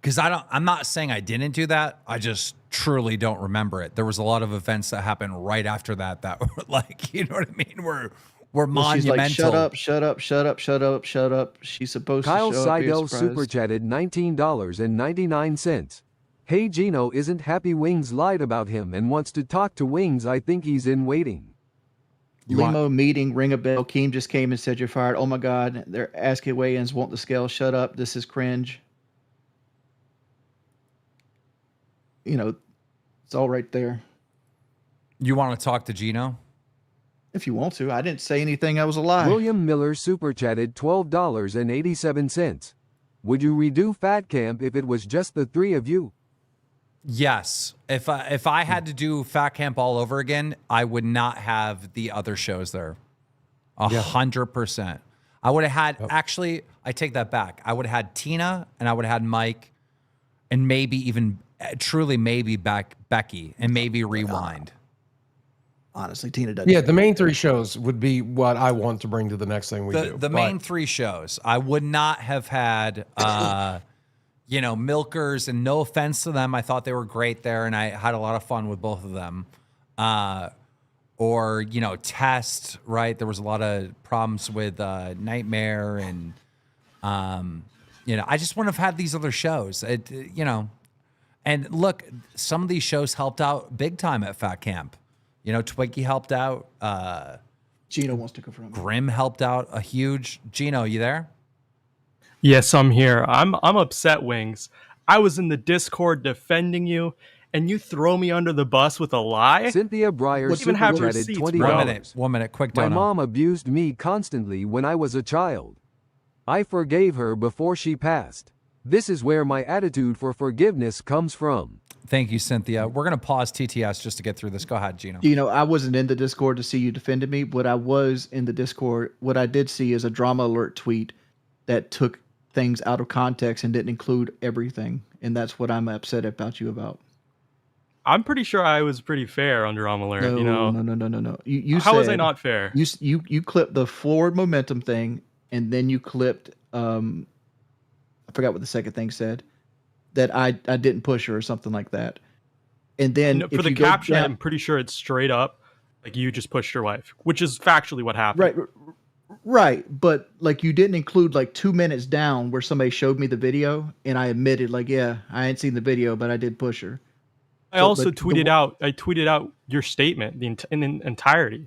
Because I'm not saying I didn't do that. I just truly don't remember it. There was a lot of events that happened right after that were you know what I mean? Were monumental. She's shut up, shut up, shut up, shut up, shut up. She's supposed Kyle to show Seidel up. super chatted $19.99. Hey Gino isn't happy Wings lied about him and wants to talk to Wings. I think he's in waiting. Limo meeting, ring a bell. Keem just came and said you're fired. Oh my God, they're asking weigh-ins, want the scale. Shut up. This is cringe. It's all right there. You want to talk to Gino? If you want to, I didn't say anything. I was a lie. William Miller super chatted $12.87. Would you redo Fat Camp if it was just the three of you? Yes. If I had to do Fat Camp all over again, I would not have the other shows there. 100%. I would have had, actually, I take that back. I would have had Tina, and I would have had Mike, and maybe even, truly maybe Becky, and maybe Rewind. Honestly, Tina doesn't. Yeah, the main 3 shows would be what I want to bring to the next thing we do. The main 3 shows. I would not have had, Milkers, and no offense to them. I thought they were great there, and I had a lot of fun with both of them. Or, Test, right? There was a lot of problems with Nightmare, and, I just wouldn't have had these other shows. And look, some of these shows helped out big time at Fat Camp. Twiggy helped out. Gino wants to confirm. Grim helped out a huge. Gino, you there? Yes, I'm here. I'm upset, Wings. I was in the Discord defending you, and you throw me under the bus with a lie? Cynthia Breyer What even super have chatted receipts, $20. bro? One minute, quick My dono. mom abused me constantly when I was a child. I forgave her before she passed. This is where my attitude for forgiveness comes from. Thank you, Cynthia. We're going to pause TTS just to get through this. Go ahead, Gino. I wasn't in the Discord to see you defended me, but I was in the Discord. What I did see is a drama alert tweet that took things out of context and didn't include everything. And that's what I'm upset about you about. I'm pretty sure I was pretty fair on Drama Alert, No. You How said, was I not fair? You clipped the forward momentum thing, and then you clipped I forgot what the second thing said, that I didn't push her or something like that. And then For the caption, I'm pretty sure it's straight up like you just pushed your wife, which is factually what happened. Right, but like you didn't include like 2 minutes down where somebody showed me the video, and I admitted like, yeah, I ain't seen the video, but I did push her. I also tweeted out your statement in entirety.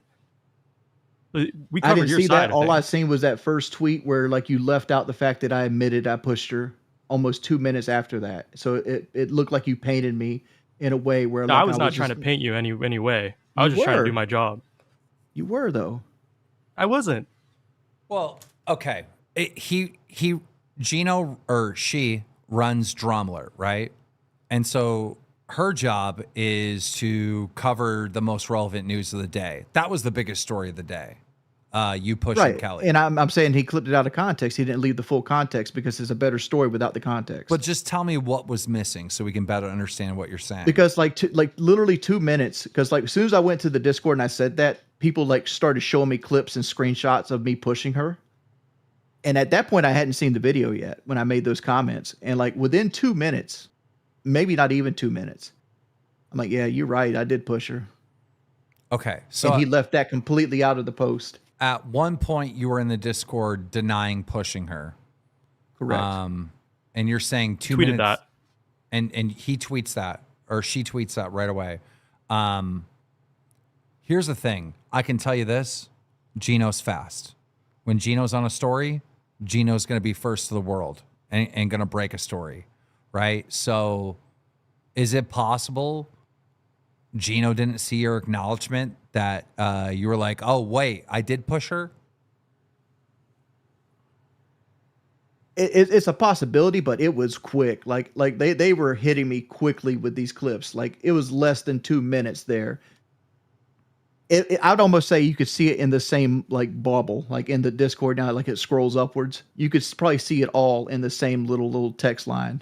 We I covered didn't your see side that. of All I things. seen was that first tweet where like you left out the fact that I admitted I pushed her almost 2 minutes after that. So it looked like you painted me in a way where No, like, I was not trying to paint you any way. I was You just trying to were. do my job. You were though. I wasn't. Well, okay. Gino, or she runs Drama Alert, right? And so her job is to cover the most relevant news of the day. That was the biggest story of the day. You pushing Right. Kelly. And I'm saying he clipped it out of context. He didn't leave the full context because it's a better story without the context. But just tell me what was missing so we can better understand what you're saying. Because like literally 2 minutes, because like as soon as I went to the Discord and I said that, people like started showing me clips and screenshots of me pushing her. And at that point I hadn't seen the video yet when I made those comments. And like within 2 minutes, maybe not even 2 minutes, I'm like, yeah, you're right, I did push her. Okay. So And he left that completely out of the post. at one point you were in the Discord denying pushing her. Correct. And you're saying 2 Tweeted minutes. that. And he tweets that, or she tweets that right away. Here's the thing. I can tell you this. Gino's fast. When Gino's on a story, Gino's going to be first to the world and going to break a story, right? So is it possible Gino didn't see your acknowledgement that you were like, oh, wait, I did push her? It's a possibility, but it was quick. Like they were hitting me quickly with these clips. Like it was less than 2 minutes there. I'd almost say you could see it in the same like bubble, like in the Discord now, like it scrolls upwards. You could probably see it all in the same little text line.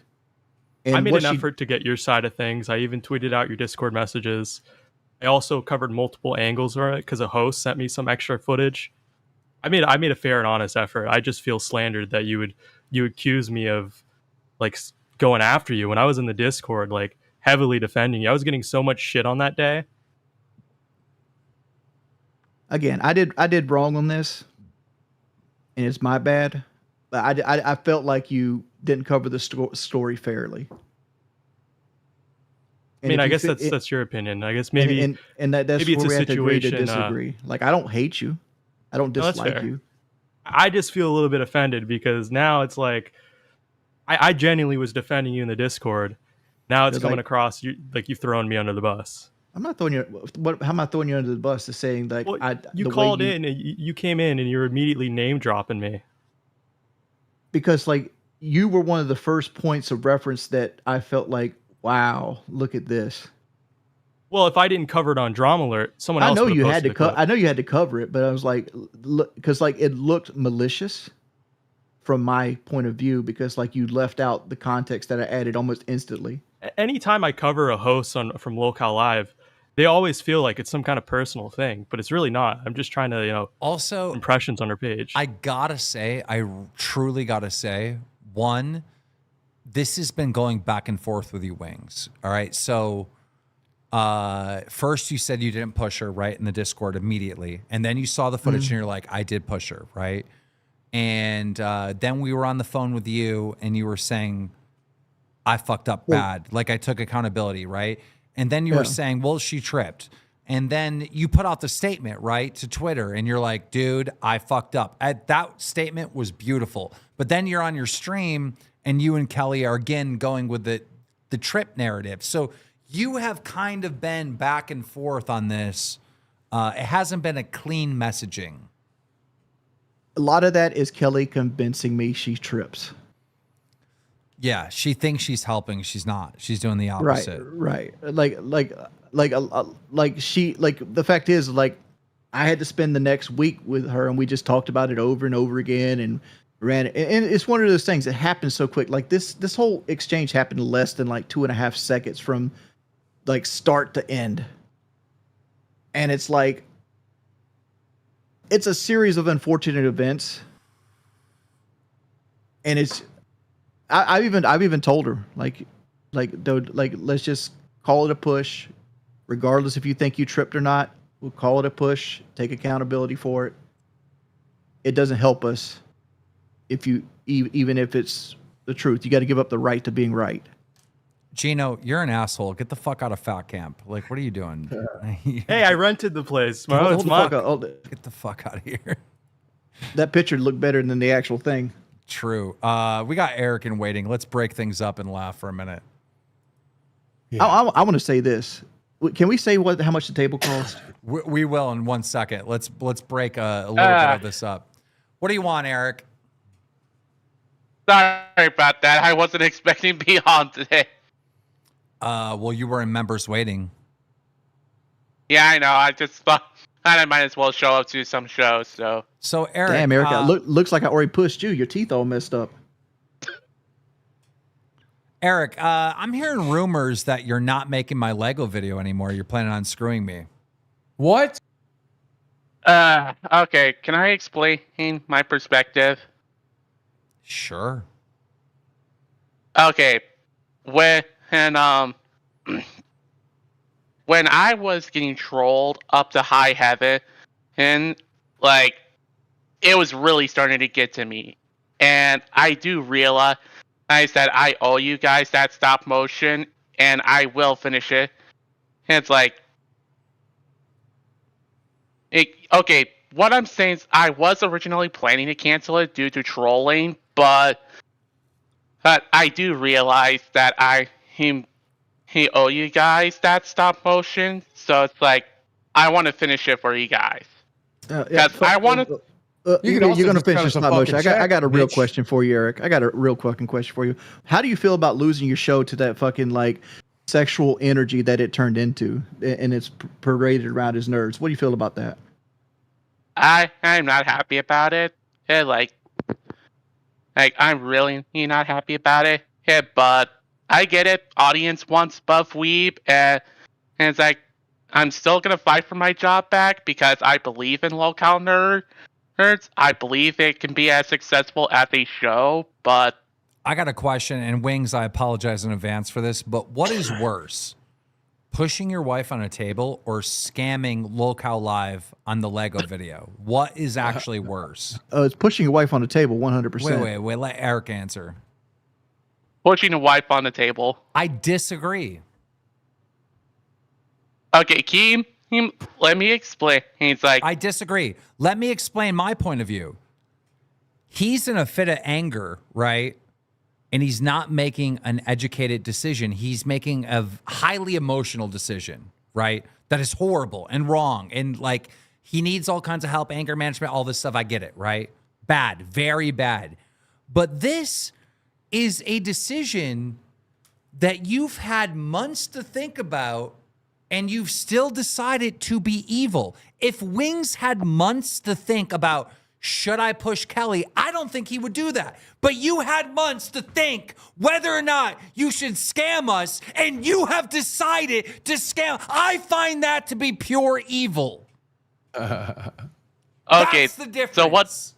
And I made what an effort to get your side of things. I even tweeted out your Discord messages. I also covered multiple angles of it because a host sent me some extra footage. I made a fair and honest effort. I just feel slandered that you accuse me of like going after you when I was in the Discord, like heavily defending you. I was getting so much shit on that day. Again, I did wrong on this, and it's my bad. But I felt like you didn't cover the story fairly. I mean, I guess that's your opinion. I guess maybe and that's maybe it's where a we have to agree to situation, disagree. Like I don't hate you, I don't No, that's dislike fair. you. I just feel a little bit offended because now it's like I genuinely was defending you in the Discord. Now it's It's coming like- across like you've thrown me under the bus. I'm not throwing you. What? How am I throwing you under the bus? To saying like Well, you the way called in and you came in and you're immediately name dropping me. because like you were one of the first points of reference that I felt like, wow, look at this. Well, if I didn't cover it on Drama Alert, someone else. I know would've you had posted to the clip. I know you had to cover it, but I was like, because like it looked malicious from my point of view because like you left out the context that I added almost instantly. Anytime I cover a host from Local Live, they always feel like it's some kind of personal thing, but it's really not. I'm just trying to, Also, impressions on her page. I truly gotta say, one, this has been going back and forth with you, Wings. All right. So first you said you didn't push her, right, in the Discord immediately. And then you saw the footage and you're like, I did push her, right? And then we were on the phone with you and you were saying, I fucked up bad. Like I took accountability, right? And then you were saying, well, she tripped. And then you put out the statement, right, to Twitter. And you're like, dude, I fucked up. That statement was beautiful. But then you're on your stream and you and Kelly are again going with the trip narrative. So you have kind of been back and forth on this. It hasn't been a clean messaging. A lot of that is Kelly convincing me she trips. Yeah, she thinks she's helping. She's not. She's doing the opposite. Right. Like she like the fact is like I had to spend the next week with her and we just talked about it over and over again and ran it. And it's one of those things that happens so quick. Like this whole exchange happened in less than like 2.5 seconds from like start to end. And it's like it's a series of unfortunate events. And it's I've even told her like let's just call it a push, regardless if you think you tripped or not. We'll call it a push. Take accountability for it. It doesn't help us if you even if it's the truth. You got to give up the right to being right. Gino, you're an asshole. Get the fuck out of Fat Camp. Like, what are you doing? Hey, I rented the place. It's Hold the mine. fuck up. Get the fuck out of here. That picture looked better than the actual thing. True. We got Eric in waiting. Let's break things up and laugh for a minute. Yeah. I want to say this. Can we say how much the table cost? We will in 1 second. Let's break a little bit of this up. What do you want, Eric? Sorry about that. I wasn't expecting to be on today. Well, you were in members waiting. Yeah, I know. I just thought I might as well show up to some shows. So Eric, Damn, Eric, looks like I already pushed you. Your teeth all messed up. Eric, I'm hearing rumors that you're not making my Lego video anymore. You're planning on screwing me. What? Okay. Can I explain my perspective? Sure. Okay. When I was getting trolled up to high heaven, and like it was really starting to get to me, and I do realize that I owe you guys that stop motion, and I will finish it. And it's like, okay, what I'm saying is I was originally planning to cancel it due to trolling, but I do realize that he owe you guys that stop motion, so it's like I want to finish it for you guys. I want to. You're going to finish this stop motion. I got a real question for you, Eric. I got a real fucking question for you. How do you feel about losing your show to that fucking like sexual energy that it turned into, and it's paraded around as nerds? What do you feel about that? I'm not happy about it. Yeah, like I'm really not happy about it. Yeah, but I get it. Audience wants buff weeb, and it's like I'm still gonna fight for my job back because I believe in local nerds. I believe it can be as successful as a show, but I got a question, and Wings, I apologize in advance for this, but what is worse? Pushing your wife on a table or scamming Local Live on the Lego video? What is actually worse? It's pushing your wife on the table 100%. Wait. Let Eric answer. pushing a wife on the table. I disagree. Okay, Keem, let me explain. He's like, I disagree. Let me explain my point of view. He's in a fit of anger, right? And he's not making an educated decision. He's making a highly emotional decision, right? That is horrible and wrong. And like, he needs all kinds of help, anger management, all this stuff. I get it, right? Bad, very bad. But this is a decision that you've had months to think about, and you've still decided to be evil. If Wings had months to think about, should I push Kelly? I don't think he would do that. But you had months to think whether or not you should scam us, and you have decided to scam. I find that to be pure evil. Okay, That's the difference. so what?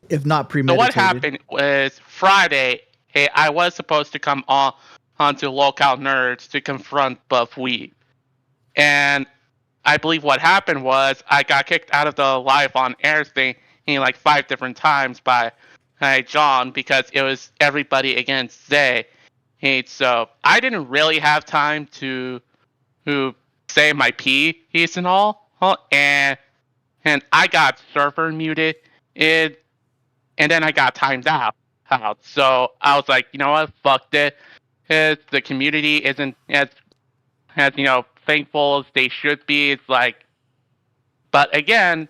If not So premeditated. what happened was Friday. Hey, I was supposed to come onto Local Nerds to confront Buff Weeb, and I believe what happened was I got kicked out of the live on air thing like 5 different times by John because it was everybody against Zay. Hey, so I didn't really have time to say my piece and all, and I got server muted. And then I got timed out. So I was like, you know what? Fuck this. The community isn't as thankful as they should be. It's like, but again,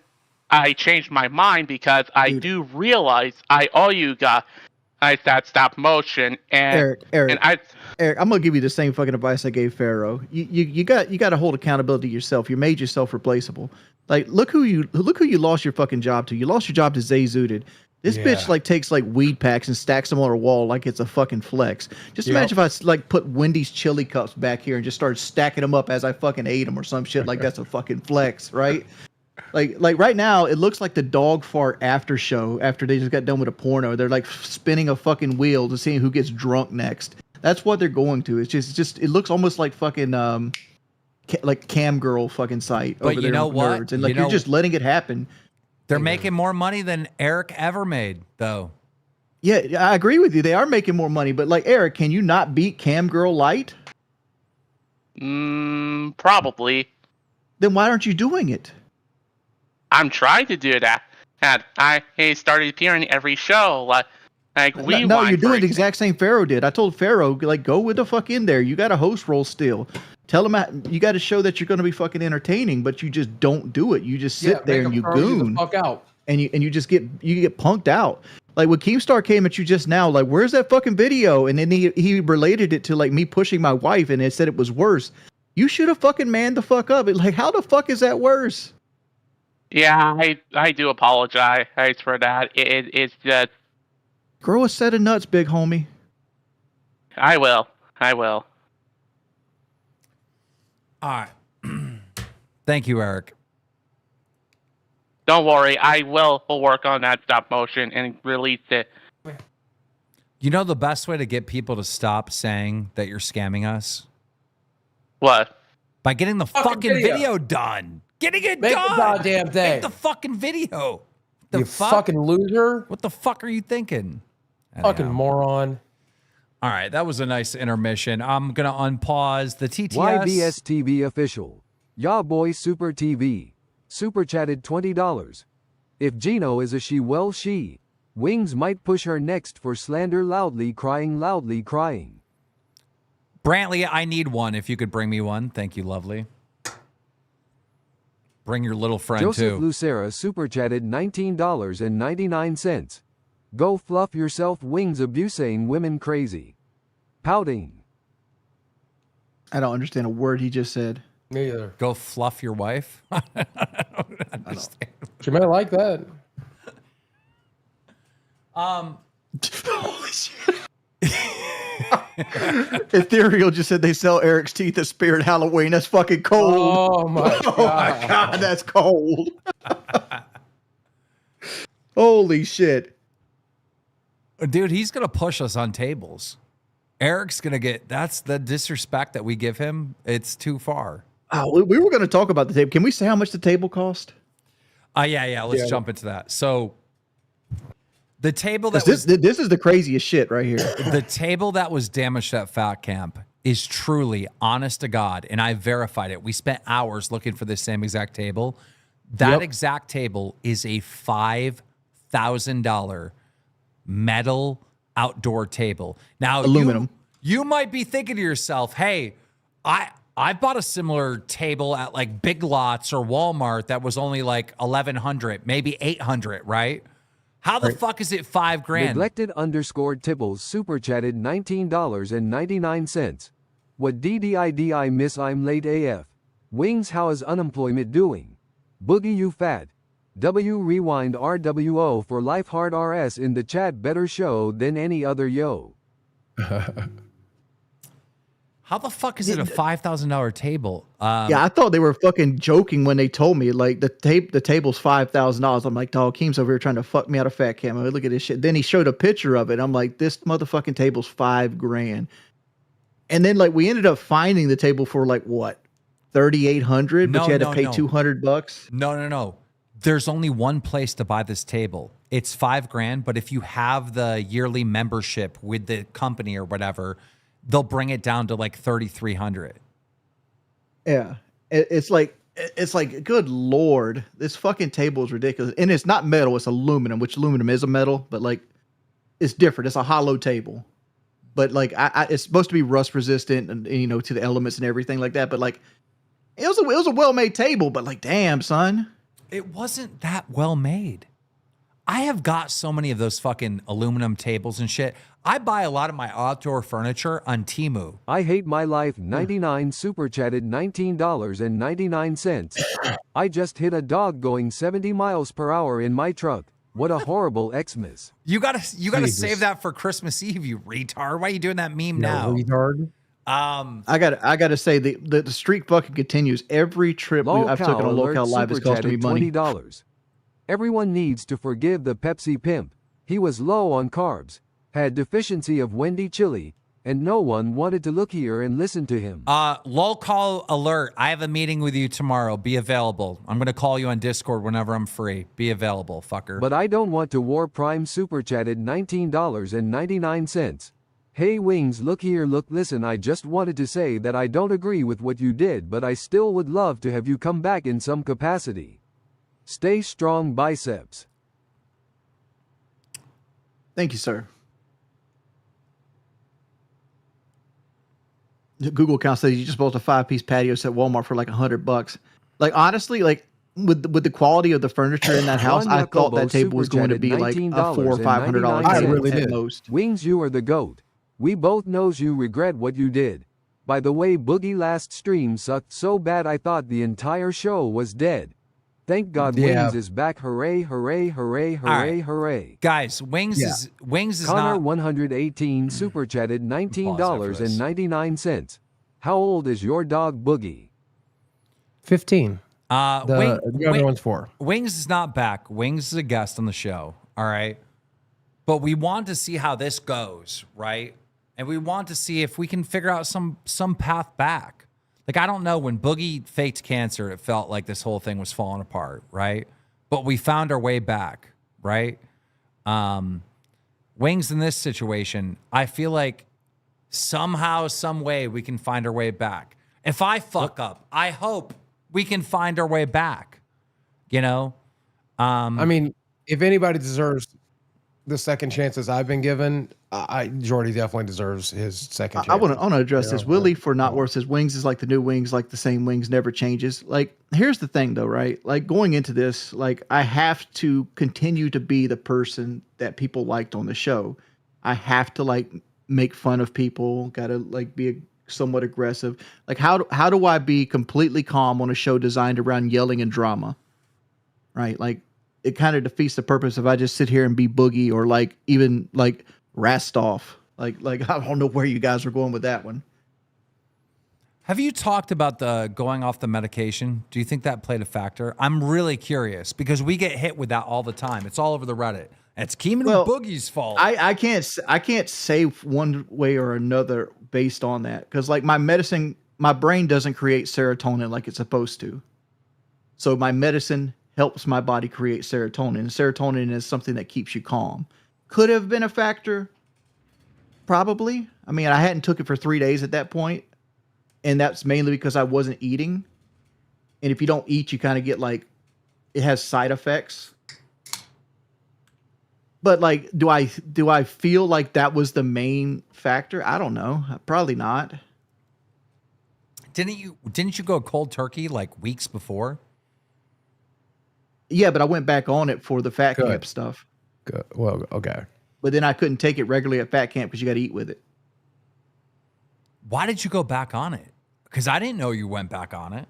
I changed my mind because I do realize I owe you guys that stop motion. And Eric, and Eric, I'm gonna give you the same fucking advice I gave Pharaoh. You got to hold accountability to yourself. You made yourself replaceable. Like look who you lost your fucking job to. You lost your job to Zay Zooted. This bitch like takes like weed packs and stacks them on her wall like it's a fucking flex. Just imagine if I like put Wendy's chili cups back here and just started stacking them up as I fucking ate them or some shit like that's a fucking flex, right? Like right now it looks like the dog fart after show after they just got done with a porno. They're like spinning a fucking wheel to see who gets drunk next. That's what they're going to. It's just it looks almost like fucking like cam girl fucking site But over you there know on what? Nerds. And like You know- you're just letting it happen. They're making more money than Eric ever made, though. Yeah, I agree with you. They are making more money, but like Eric, can you not beat Cam Girl Light? probably Then why aren't you doing it? I'm trying to do that. And I started appearing every show like we. No, you're doing the exact same Pharaoh did. I told Pharaoh like go with the fuck in there. You got a host role still. Tell him you got to show that you're going to be fucking entertaining, but you just don't do it. You just sit there and you goon. The fuck out. And you just get punked out. Like when Keemstar came at you just now, like where's that fucking video? And then he related it to like me pushing my wife, and it said it was worse. You should have fucking manned the fuck up. Like how the fuck is that worse? Yeah, I do apologize for that. It's just Grow a set of nuts, big homie. I will. All right. Thank you, Eric. Don't worry, I will work on that stop motion and release it. You know the best way to get people to stop saying that you're scamming us? What? By getting the fucking video done. Getting it Make done. the goddamn thing. Make the fucking video. The You fuck? fucking loser. What the fuck are you thinking? Fucking Anyhow. moron. All right, that was a nice intermission. I'm going to unpause the TTS. YBS TV official. Ya boy Super TV. Super chatted $20. If Gino is a she, well she. Wings might push her next for slander loudly crying. Brantley, I need one. If you could bring me one. Thank you, lovely. Bring your little friend Joseph too. Lucera super chatted $19.99. Go fluff yourself Wings abusing women crazy. Pouting. I don't understand a word he just said. Me either. Go fluff your wife. I don't understand. She might like that. Holy shit. Ethereal just said they sell Eric's teeth at Spirit Halloween. That's fucking cold. Oh my god. Oh my god, that's cold. Holy shit. Dude, he's going to push us on tables. Eric's going to get, that's the disrespect that we give him. It's too far. Oh, we were going to talk about the table. Can we say how much the table cost? Yeah. Let's jump into that. So the table that This is the craziest shit right here. the table that was damaged at Fat Camp is truly, honest to God, and I verified it. We spent hours looking for this same exact table. That exact table is a $5,000 metal outdoor table. Now, Aluminum. You might be thinking to yourself, hey, I bought a similar table at like Big Lots or Walmart that was only like 1,100, maybe 800, right? How the fuck is it $5,000? Neglected_Tibbles super chatted $19.99. What DDIDI miss I'm late AF. Wings how is unemployment doing? Boogie you fat. W rewind RWO for life hard RS in the chat better show than any other yo. How the fuck is it a $5,000 table? Yeah, I thought they were fucking joking when they told me like the table's $5,000. I'm like, dog, Keem's over here trying to fuck me out of fat camo. Look at this shit. Then he showed a picture of it. I'm like, this motherfucking table's $5,000. And then like we ended up finding the table for like what, 3,800, but you had to pay $200. No. There's only one place to buy this table. It's $5,000, but if you have the yearly membership with the company or whatever, they'll bring it down to like 3,300. Yeah, it's like good lord, this fucking table is ridiculous, and it's not metal, it's aluminum, which aluminum is a metal, but like it's different. It's a hollow table, but like it's supposed to be rust resistant and you know to the elements and everything like that. But like it was a well made table, but like damn son, it wasn't that well made. I have got so many of those fucking aluminum tables and shit. I buy a lot of my outdoor furniture on Temu. I hate my life 99 super chatted $19.99. I just hit a dog going 70 miles per hour in my truck. What a horrible Xmas. You gotta save that for Christmas Eve, you retard. Why are you doing that meme now? Retard. I gotta say the streak fucking continues. Every trip I've taken on Local Live has cost me money. $20. Everyone needs to forgive the Pepsi pimp. He was low on carbs, had deficiency of Wendy chili, and no one wanted to look here and listen to him. Lolcow alert. I have a meeting with you tomorrow. Be available. I'm going to call you on Discord whenever I'm free. Be available, fucker. But I don't want to War Prime super chatted $19.99. Hey Wings, look here, look, listen, I just wanted to say that I don't agree with what you did, but I still would love to have you come back in some capacity. Stay strong, biceps. Thank you, sir. The Google account says you just bought a 5-piece patio set at Walmart for like $100. Like honestly, like with the quality of the furniture in that house, I thought that table was going to be like a $400 or $500 I table really at did. most. Wings, you are the GOAT. We both knows you regret what you did. By the way, Boogie last stream sucked so bad I thought the entire show was dead. Thank God Wings is back. Hooray, hooray, hooray, hooray, right. hooray. Guys, Wings is Connor not 118 super chatted $19.99. How old is your dog Boogie? 15. The other one's 4. Wings is not back. Wings is a guest on the show. All right. But we want to see how this goes, right? And we want to see if we can figure out some path back. Like, I don't know, when Boogie faked cancer, it felt like this whole thing was falling apart, right? But we found our way back, right? Wings in this situation, I feel like somehow, some way we can find our way back. If I fuck up, I hope we can find our way back, you know? I mean, if anybody deserves the second chances I've been given, Jordy definitely deserves his second chance. I want to address this. Willie for Not Worth says Wings is like the new Wings, like the same Wings, never changes. Like, here's the thing though, right? Like going into this, like I have to continue to be the person that people liked on the show. I have to like make fun of people, gotta like be somewhat aggressive. Like how do I be completely calm on a show designed around yelling and drama? Right? Like it kind of defeats the purpose if I just sit here and be Boogie or like even like Rastov. Like I don't know where you guys are going with that one. Have you talked about the going off the medication? Do you think that played a factor? I'm really curious because we get hit with that all the time. It's all over the Reddit. It's Keeman and Boogie's fault. I can't say one way or another based on that because like my brain doesn't create serotonin like it's supposed to. So my medicine helps my body create serotonin. And serotonin is something that keeps you calm. Could have been a factor. Probably. I mean, I hadn't took it for 3 days at that point. And that's mainly because I wasn't eating. And if you don't eat, you kind of get like, it has side effects. But like, do I feel like that was the main factor? I don't know. Probably not. didn't you go cold turkey like weeks before? Yeah, but I went back on it for the fat Good. camp stuff. Good. Well, okay. But then I couldn't take it regularly at fat camp because you got to eat with it. Why did you go back on it? Because I didn't know you went back on it.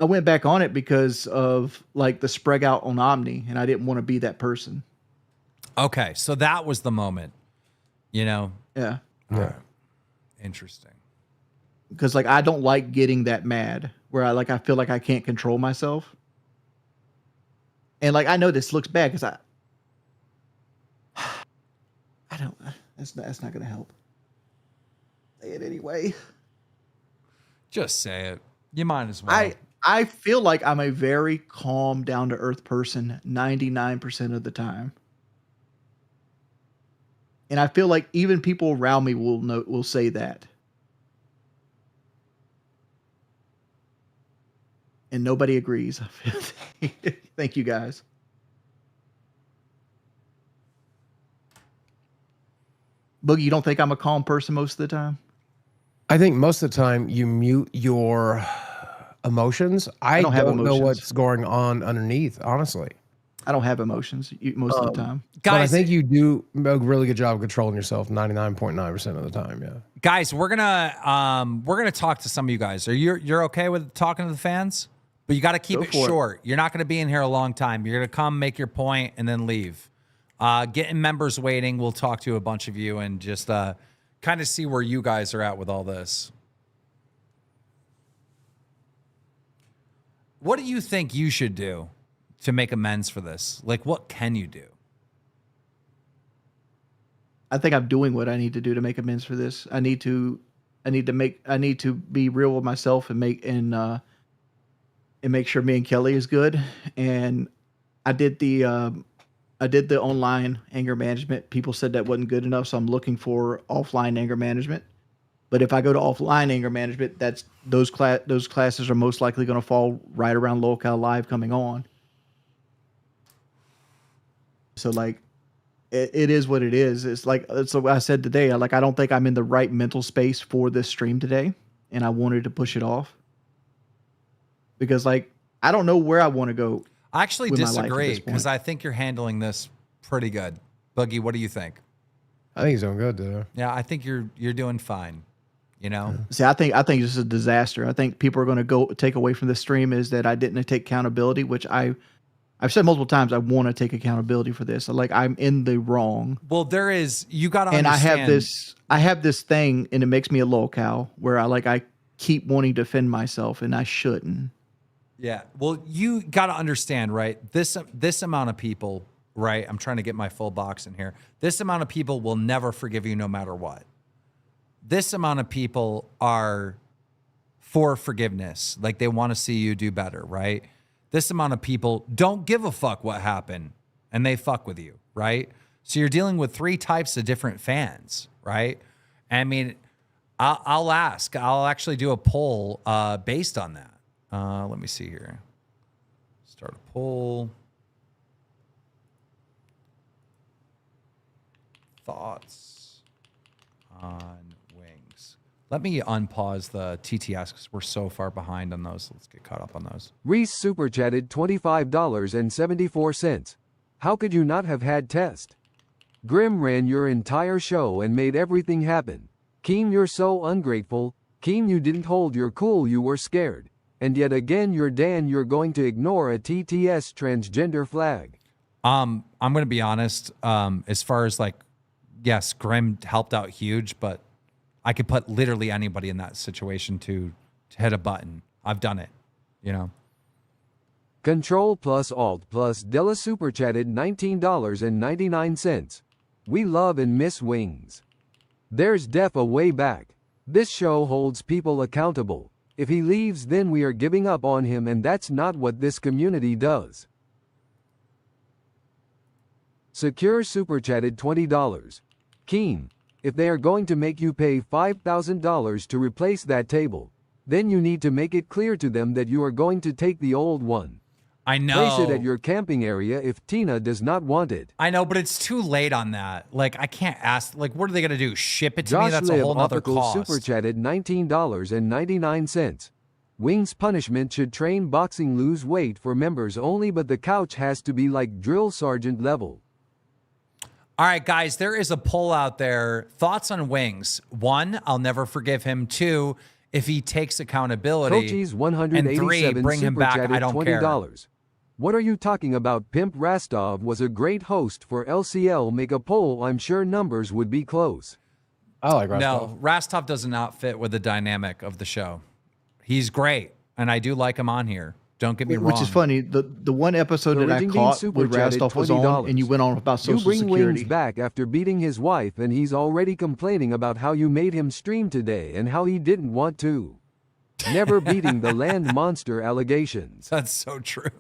I went back on it because of like the spread out on Omni, and I didn't want to be that person. Okay, so that was the moment, you know? Yeah. Yeah. Interesting. Because like I don't like getting that mad where I feel like I can't control myself. And like I know this looks bad because I don't. That's not gonna help. Say it anyway. Just say it. You might as well. I feel like I'm a very calm, down to earth person 99% of the time. And I feel like even people around me will say that. And nobody agrees. Thank you guys. Boogie, you don't think I'm a calm person most of the time? I think most of the time you mute your emotions. I don't have know emotions. what's going on underneath, honestly. I don't have emotions most of the time. But I Guys, think you do a really good job of controlling yourself 99.9% of the time. Yeah. guys, we're gonna talk to some of you guys. You're okay with talking to the fans? But you got to keep Go it for it. short. You're not going to be in here a long time. You're going to come, make your point, and then leave. Getting members waiting. We'll talk to a bunch of you and just kind of see where you guys are at with all this. What do you think you should do to make amends for this? Like, what can you do? I think I'm doing what I need to do to make amends for this. I need to be real with myself and make sure me and Kelly is good. And I did the online anger management. People said that wasn't good enough, so I'm looking for offline anger management. But if I go to offline anger management, those classes are most likely going to fall right around Local Live coming on. So like, it is what it is. It's like what I said today. I don't think I'm in the right mental space for this stream today, and I wanted to push it off because like I don't know where I want to go. I actually with my life at disagree this point. because I think you're handling this pretty good. Boogie, what do you think? I think he's doing good, dude. Yeah, I think you're doing fine. You know? See, I think this is a disaster. I think people are going to take away from this stream is that I didn't take accountability, which I've said multiple times. I want to take accountability for this. Like I'm in the wrong. Well, you got to And understand. I have this thing, and it makes me a local where I keep wanting to defend myself, and I shouldn't. Yeah. Well, you got to understand, right? This amount of people, right? I'm trying to get my full box in here. This amount of people will never forgive you no matter what. This amount of people are for forgiveness. Like they want to see you do better, right? This amount of people don't give a fuck what happened and they fuck with you, right? So you're dealing with 3 types of different fans, right? I mean, I'll actually do a poll based on that. Let me see here. Start a poll. Thoughts on wings. Let me unpause the TTS because we're so far behind on those. Let's get caught up on those. Reese super chatted $25.74. How could you not have had test? Grim ran your entire show and made everything happen. Keem, you're so ungrateful. Keem, you didn't hold your cool, you were scared. And yet again, you're going to ignore a TTS transgender flag. I'm going to be honest. As far as like, yes, Grim helped out huge, but I could put literally anybody in that situation to hit a button. I've done it, you know. Control plus Alt plus Della super chatted $19.99. We love and miss wings. There's Def a way back. This show holds people accountable. If he leaves, then we are giving up on him, and that's not what this community does. Secure super chatted $20. Keem, if they are going to make you pay $5,000 to replace that table, then you need to make it clear to them that you are going to take the old one. I know. Place it at your camping area if Tina does not want it. I know, but it's too late on that. Like, I can't ask. Like, what are they going to do? Ship it to me? Josh That's a Liv whole nother Optical cost. super chatted $19.99. Wings punishment should train boxing lose weight for members only, but the couch has to be like drill sergeant level. All right, guys, there is a poll out there. Thoughts on Wings? 1, I'll never forgive him. 2, if he takes accountability. Coaches and 187 3, bring him super back. chatted I don't care. $20. What are you talking about? Pimp Rastov was a great host for LCL. Make a poll. I'm sure numbers would be close. I like Rostov. No, Rastov does not fit with the dynamic of the show. He's great, and I do like him on here. Don't get me wrong. Which is funny. The one episode The that I Raging Bean caught super when chatted Rastov was on, $20. and you went on about You Social bring Security. Wings back after beating his wife, and he's already complaining about how you made him stream today and how he didn't want to. Never beating the land monster allegations. That's so true.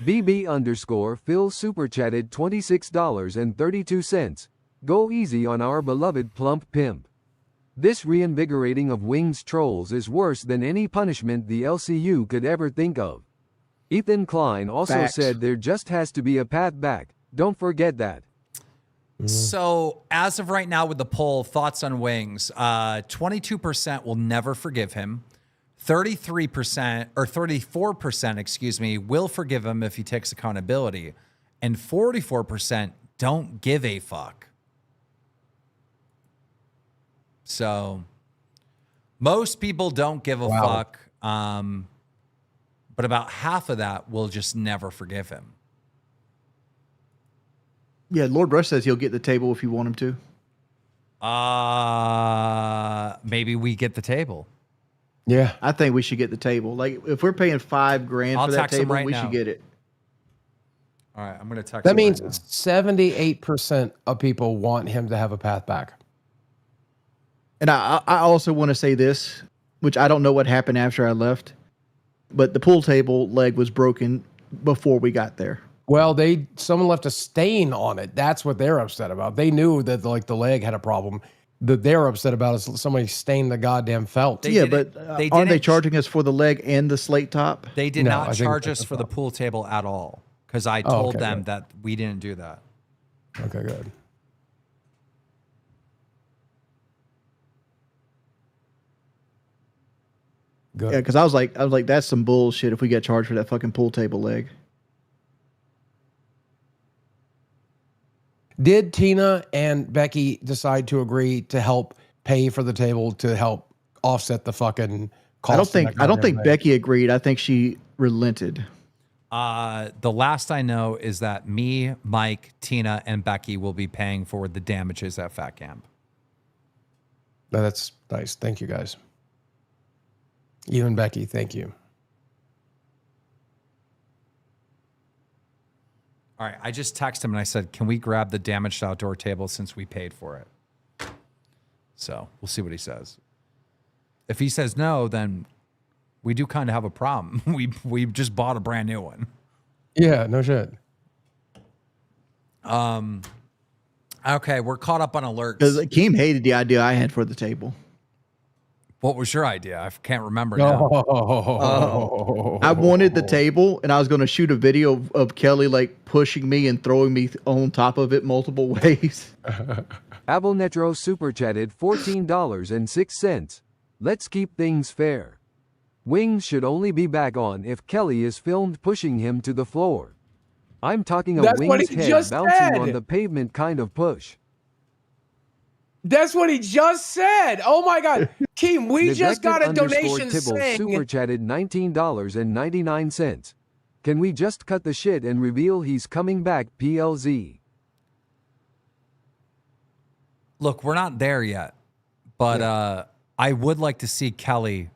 BB_Phil super chatted $26.32. Go easy on our beloved plump pimp. This reinvigorating of Wings trolls is worse than any punishment the LCU could ever think of. Ethan Klein also Facts. said there just has to be a path back. Don't forget that. So, as of right now with the poll, thoughts on Wings, 22% will never forgive him. 33% or 34%, excuse me, will forgive him if he takes accountability. And 44% don't give a fuck. So, most people don't give a fuck. But about half of that will just never forgive him. Yeah, Lord Rush says he'll get the table if you want him to. Maybe we get the table. Yeah. I think we should get the table. Like, if we're paying $5,000 I'll for that text him table, right we now. should get it. All right, I'm going to text That him means right now. 78% of people want him to have a path back. And I also want to say this, which I don't know what happened after I left, but the pool table leg was broken before we got there. Well, someone left a stain on it. That's what they're upset about. They knew that the leg had a problem. That they're upset about is somebody stained the goddamn felt. They Yeah, didn't- but they aren't they didn't- charging us for the leg and the slate top? They did No, I not think charge that's us the for the problem. pool table at all because I told okay, them good. that we didn't do that. Okay, good. Good. Yeah, because I was like, that's some bullshit if we get charged for that fucking pool table leg. Did Tina and Becky decide to agree to help pay for the table to help offset the fucking cost? I don't of that think goddamn thing? Becky agreed. I think she relented. The last I know is that me, Mike, Tina, and Becky will be paying for the damages at Fat Camp. No, that's nice. Thank you, guys. You and Becky, thank you. All right, I just texted him and I said, can we grab the damaged outdoor table since we paid for it? So we'll see what he says. If he says no, then we do kind of have a problem. We just bought a brand new one. Yeah, no shit. Okay, we're caught up on alerts. Because Keem hated the idea I had for the table. What was your idea? I can't remember now. I wanted the table, and I was going to shoot a video of Kelly like pushing me and throwing me on top of it multiple ways. Abelnetro super chatted $14.06. Let's keep things fair. Wings should only be back on if Kelly is filmed pushing him to the floor. I'm talking a That's what Wings he head just bouncing said. on the pavement kind of push. That's what he just said. Oh my God. Keem, we just got a Neglected donation _ Tibble saying super chatted $19.99. Can we just cut the shit and reveal he's coming back PLZ? Look, we're not there yet, but I would like to see Kelly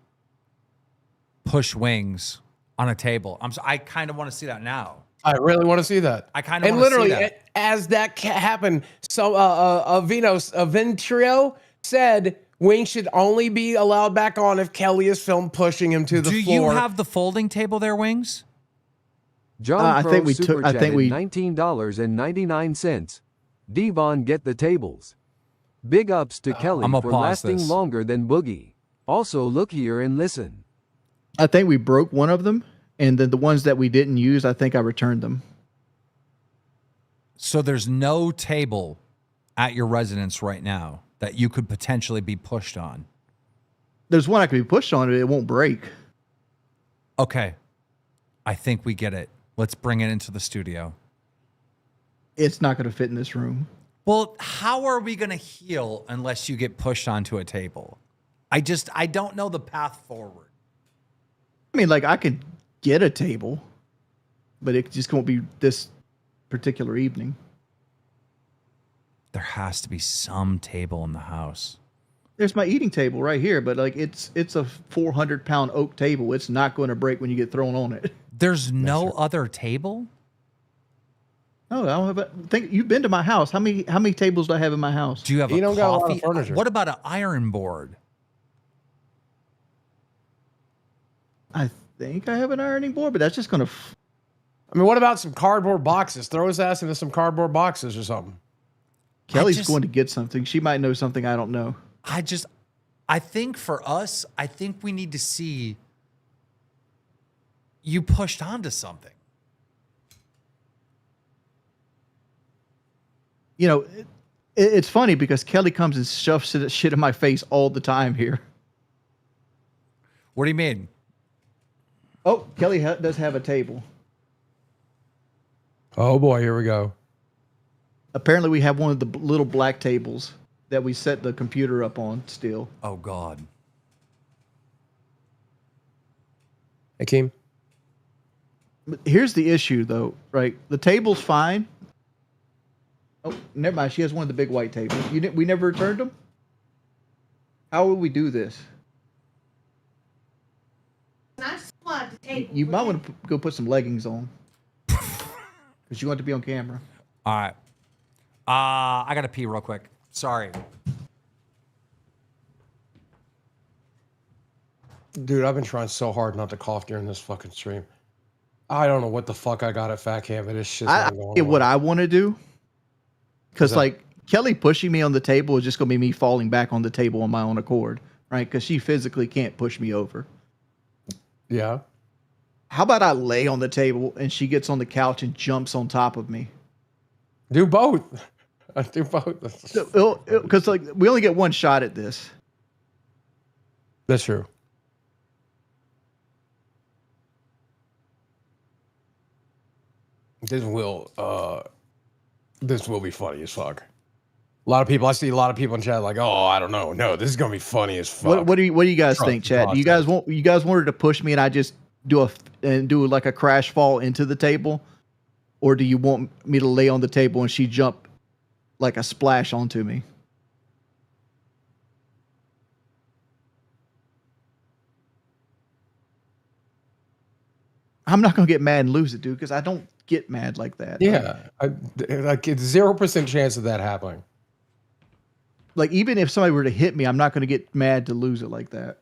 push Wings on a table. I kind of want to see that now. I really want to see that. I kind of and want to see literally that. as that happened, so Ventrio said Wings should only be allowed back on if Kelly is filmed pushing him to the Do floor. you have the folding table there, Wings? John I Crow think we super took- I think chatted we- $19.99. Devon get the tables. Big ups to Kelly I'ma for pause lasting this. longer than Boogie. Also, look here and listen. I think we broke one of them, and then the ones that we didn't use, I think I returned them. So there's no table at your residence right now that you could potentially be pushed on. There's one I could be pushed on, it won't break. Okay. I think we get it. Let's bring it into the studio. It's not going to fit in this room. Well, how are we going to heal unless you get pushed onto a table? I don't know the path forward. I mean, like, I could get a table, but it just won't be this particular evening. There has to be some table in the house. There's my eating table right here, but like it's a 400-pound oak table. It's not going to break when you get thrown on it. There's no other table? No, I don't have a think. You've been to my house. How many tables do I have in my house? Do you have You a don't got a lot of coffee? furniture. What about an iron board? I think I have an ironing board, but that's just going to. I mean, what about some cardboard boxes? Throw his ass into some cardboard boxes or something. Kelly's going to get something. She might know something I don't know. I think for us, I think we need to see you pushed onto something. You know, it's funny because Kelly comes and shoves shit in my face all the time here. What do you mean? Oh, Kelly does have a table. Oh boy, here we go. Apparently, we have one of the little black tables that we set the computer up on still. Oh, God. Hey, Keem. But here's the issue, though, right? The table's fine. Oh, never mind. She has one of the big white tables. We never returned them? How will we do this? I just want the table. You might want to go put some leggings on. Because you want to be on camera. All right. I got to pee real quick. Sorry. Dude, I've been trying so hard not to cough during this fucking stream. I don't know what the fuck I got at Fat Camp, but this shit's not going get what well. I want to do. Because, like, Kelly pushing me on the table is just going to be me falling back on the table on my own accord, right? Because she physically can't push me over. Yeah. How about I lay on the table and she gets on the couch and jumps on top of me? Do both. I do both. Because, like, we only get one shot at this. That's true. This will be funny as fuck. I see a lot of people in chat like, oh, I don't know. No, this is gonna be funny as fuck. What do you guys Trust think, the Chad? Do you guys process. want her to push me and I just do like a crash fall into the table, or do you want me to lay on the table and she jump like a splash onto me? I'm not gonna get mad and lose it, dude, because I don't get mad like that. Yeah, like it's 0% chance of that happening. Like, even if somebody were to hit me, I'm not gonna get mad to lose it like that.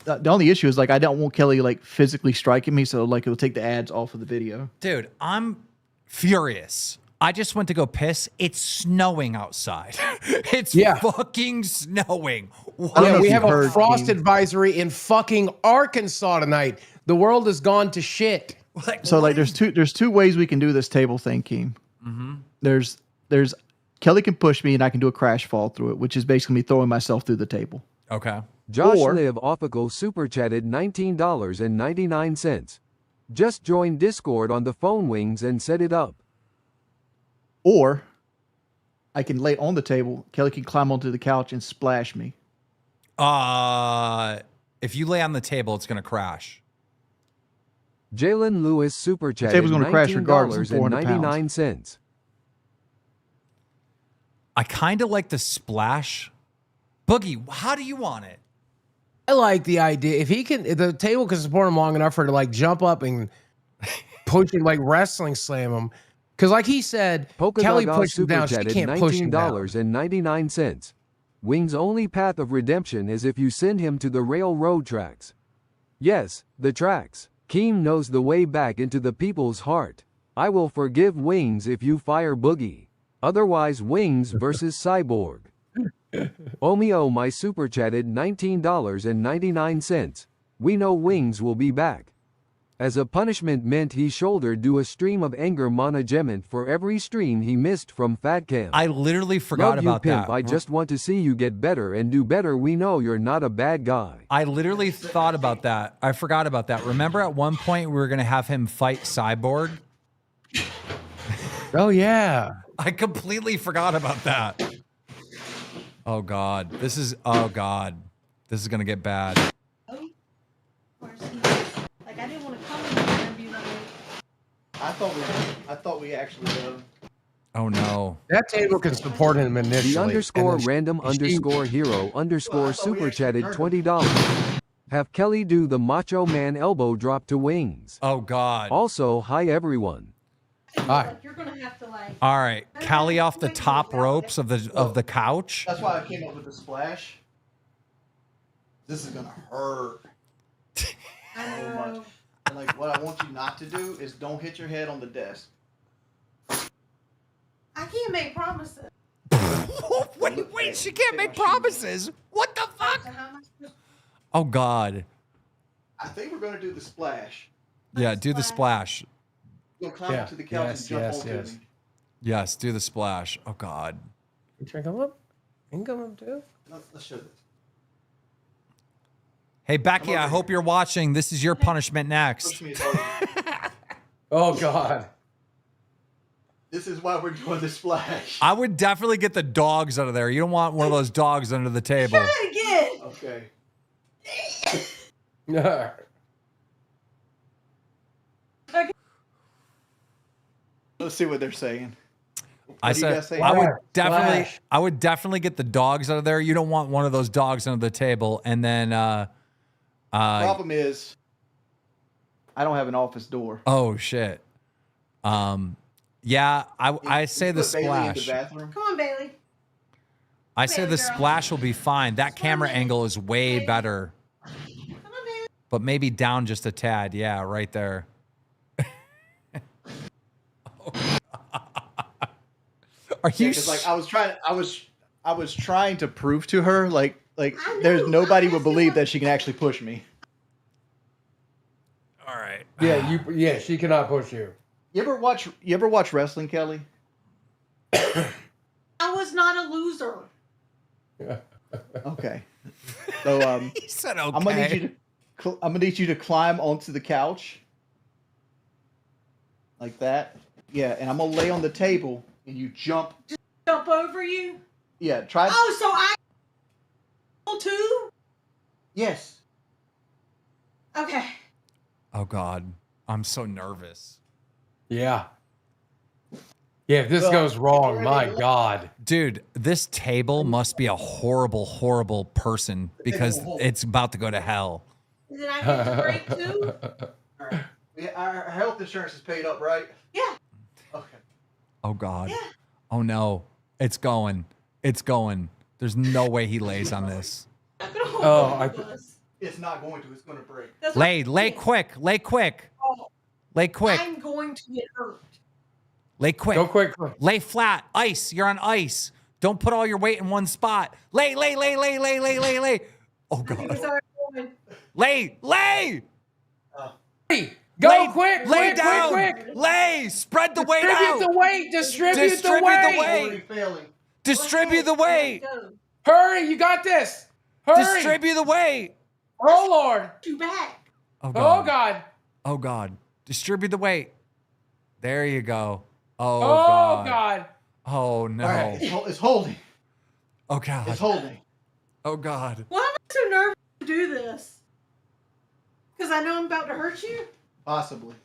The only issue is, like, I don't want Kelly, like, physically striking me, so, like, it'll take the ads off of the video. Dude, I'm furious. I just went to go piss. It's snowing outside. It's fucking snowing. Yeah, we have a frost advisory in fucking Arkansas tonight. The world has gone to shit. So, like, there's two ways we can do this table thing, Keem. Mm-hmm. There's Kelly can push me and I can do a crash fall through it, which is basically me throwing myself through the table. Okay. Josh Liv Offical super chatted $19.99. Just join Discord on the phone wings and set it up. Or I can lay on the table. Kelly can climb onto the couch and splash me. If you lay on the table, it's gonna crash. Jalen Lewis super chatted table's gonna crash regardless. $19.99. I kind of like the splash. Boogie, how do you want it? I like the idea. If the table can support him long enough for her to like jump up and push him, like wrestling slam him. Because like he said, Kelly pushed him down. She can't push him down. $19.99. Wing's only path of redemption is if you send him to the railroad tracks. Yes, the tracks. Keem knows the way back into the people's heart. I will forgive Wings if you fire Boogie. Otherwise, Wings versus Cyborg. Omeo my super chatted $19.99. We know Wings will be back. As a punishment meant he shouldered do a stream of anger management for every stream he missed from FatCam. I literally forgot Love you, about pimp. that. I just want to see you get better and do better. We know you're not a bad guy. I literally thought about that. I forgot about that. Remember at one point we were going to have him fight Cyborg? Oh yeah. I completely forgot about that. Oh God. This is going to get bad. Of course, like I didn't want to come in here and be like, I thought we actually. Oh no. That table can support him initially. The underscore and then random underscore hero underscore super chatted $20. Have Kelly do the Macho Man elbow drop to Wings. Oh God. Also, hi everyone. Hi. you're gonna have to like. All right. Callie off the top ropes of the couch. That's why I came up with the splash. This is gonna hurt I so know. much. And like, what I want you not to do is don't hit your head on the desk. I can't make promises. Wait, she can't make promises. What the fuck? So how am I supposed Oh God. I think we're gonna do the splash. Yeah, do the splash. You'll climb Yeah, up to the couch yes, and jump yes, onto yes. me. Yes, do the splash. Oh God. You trying to come up? You can come up too. Let's show this. Hey Becky, I hope you're watching. This is your punishment next. Push me as hard. Oh God. This is why we're doing the splash. I would definitely get the dogs out of there. You don't want one of those dogs under the table. to again? Okay. Let's see what they're saying. I do you guys said say? I would Splash. definitely get the dogs out of there. You don't want one of those dogs under the table. And then Problem is, I don't have an office door. oh shit. Yeah, I say the Put Bailey in the splash. bathroom. Come on, Bailey. I say the Bailey girl. splash will be fine. That camera angle is way better. Come on, Bailey. But maybe down just a tad. Yeah, right there. Are you Because like I was trying to prove to her like I there's know, nobody I'm would believe asking that she can actually push me. all right? Yeah, she cannot push you. You ever watch wrestling, Kelly? I was not a loser. Okay. So He said okay. I'm gonna need you to climb onto the couch. Like that. Yeah, and I'm gonna lay on the table and you jump. Jump over you. Yeah, try. Oh, so I too? Yes. Okay. Oh God, I'm so nervous. Yeah. Yeah, if this Well, goes wrong, already my left. God. Dude, this table must be a horrible, horrible person because it's about to go to hell. Did I get the break too? All right. Our health insurance is paid up, right? Yeah. Okay. Oh God. Yeah. Oh no. It's going. It's going. There's no way he lays on this. Oh, It's not going to. It's going to break. That's Lay what I'm quick. Lay quick. saying. Lay quick. I'm going to get hurt. Lay quick. Go quick. Lay flat. Ice. You're on ice. Don't put all your weight in one spot. Lay. Oh It's God. already going. Lay. Hey, go Lay, quick. Lay quick, down. quick. Lay. Spread the weight Distribute out. the weight. Distribute the Distribute the weight. weight. Already failing. Distribute the weight. Go. Hurry, you got this. Hurry. Distribute the weight. Oh, Lord. You back. Oh Oh, God. Oh God. Distribute the weight. There you go. Oh, Oh, God. God. Oh no. All right. It's holding. Oh God. It's holding. Oh God. Why am I so nervous to do this? Because I know I'm about to hurt you? Possibly.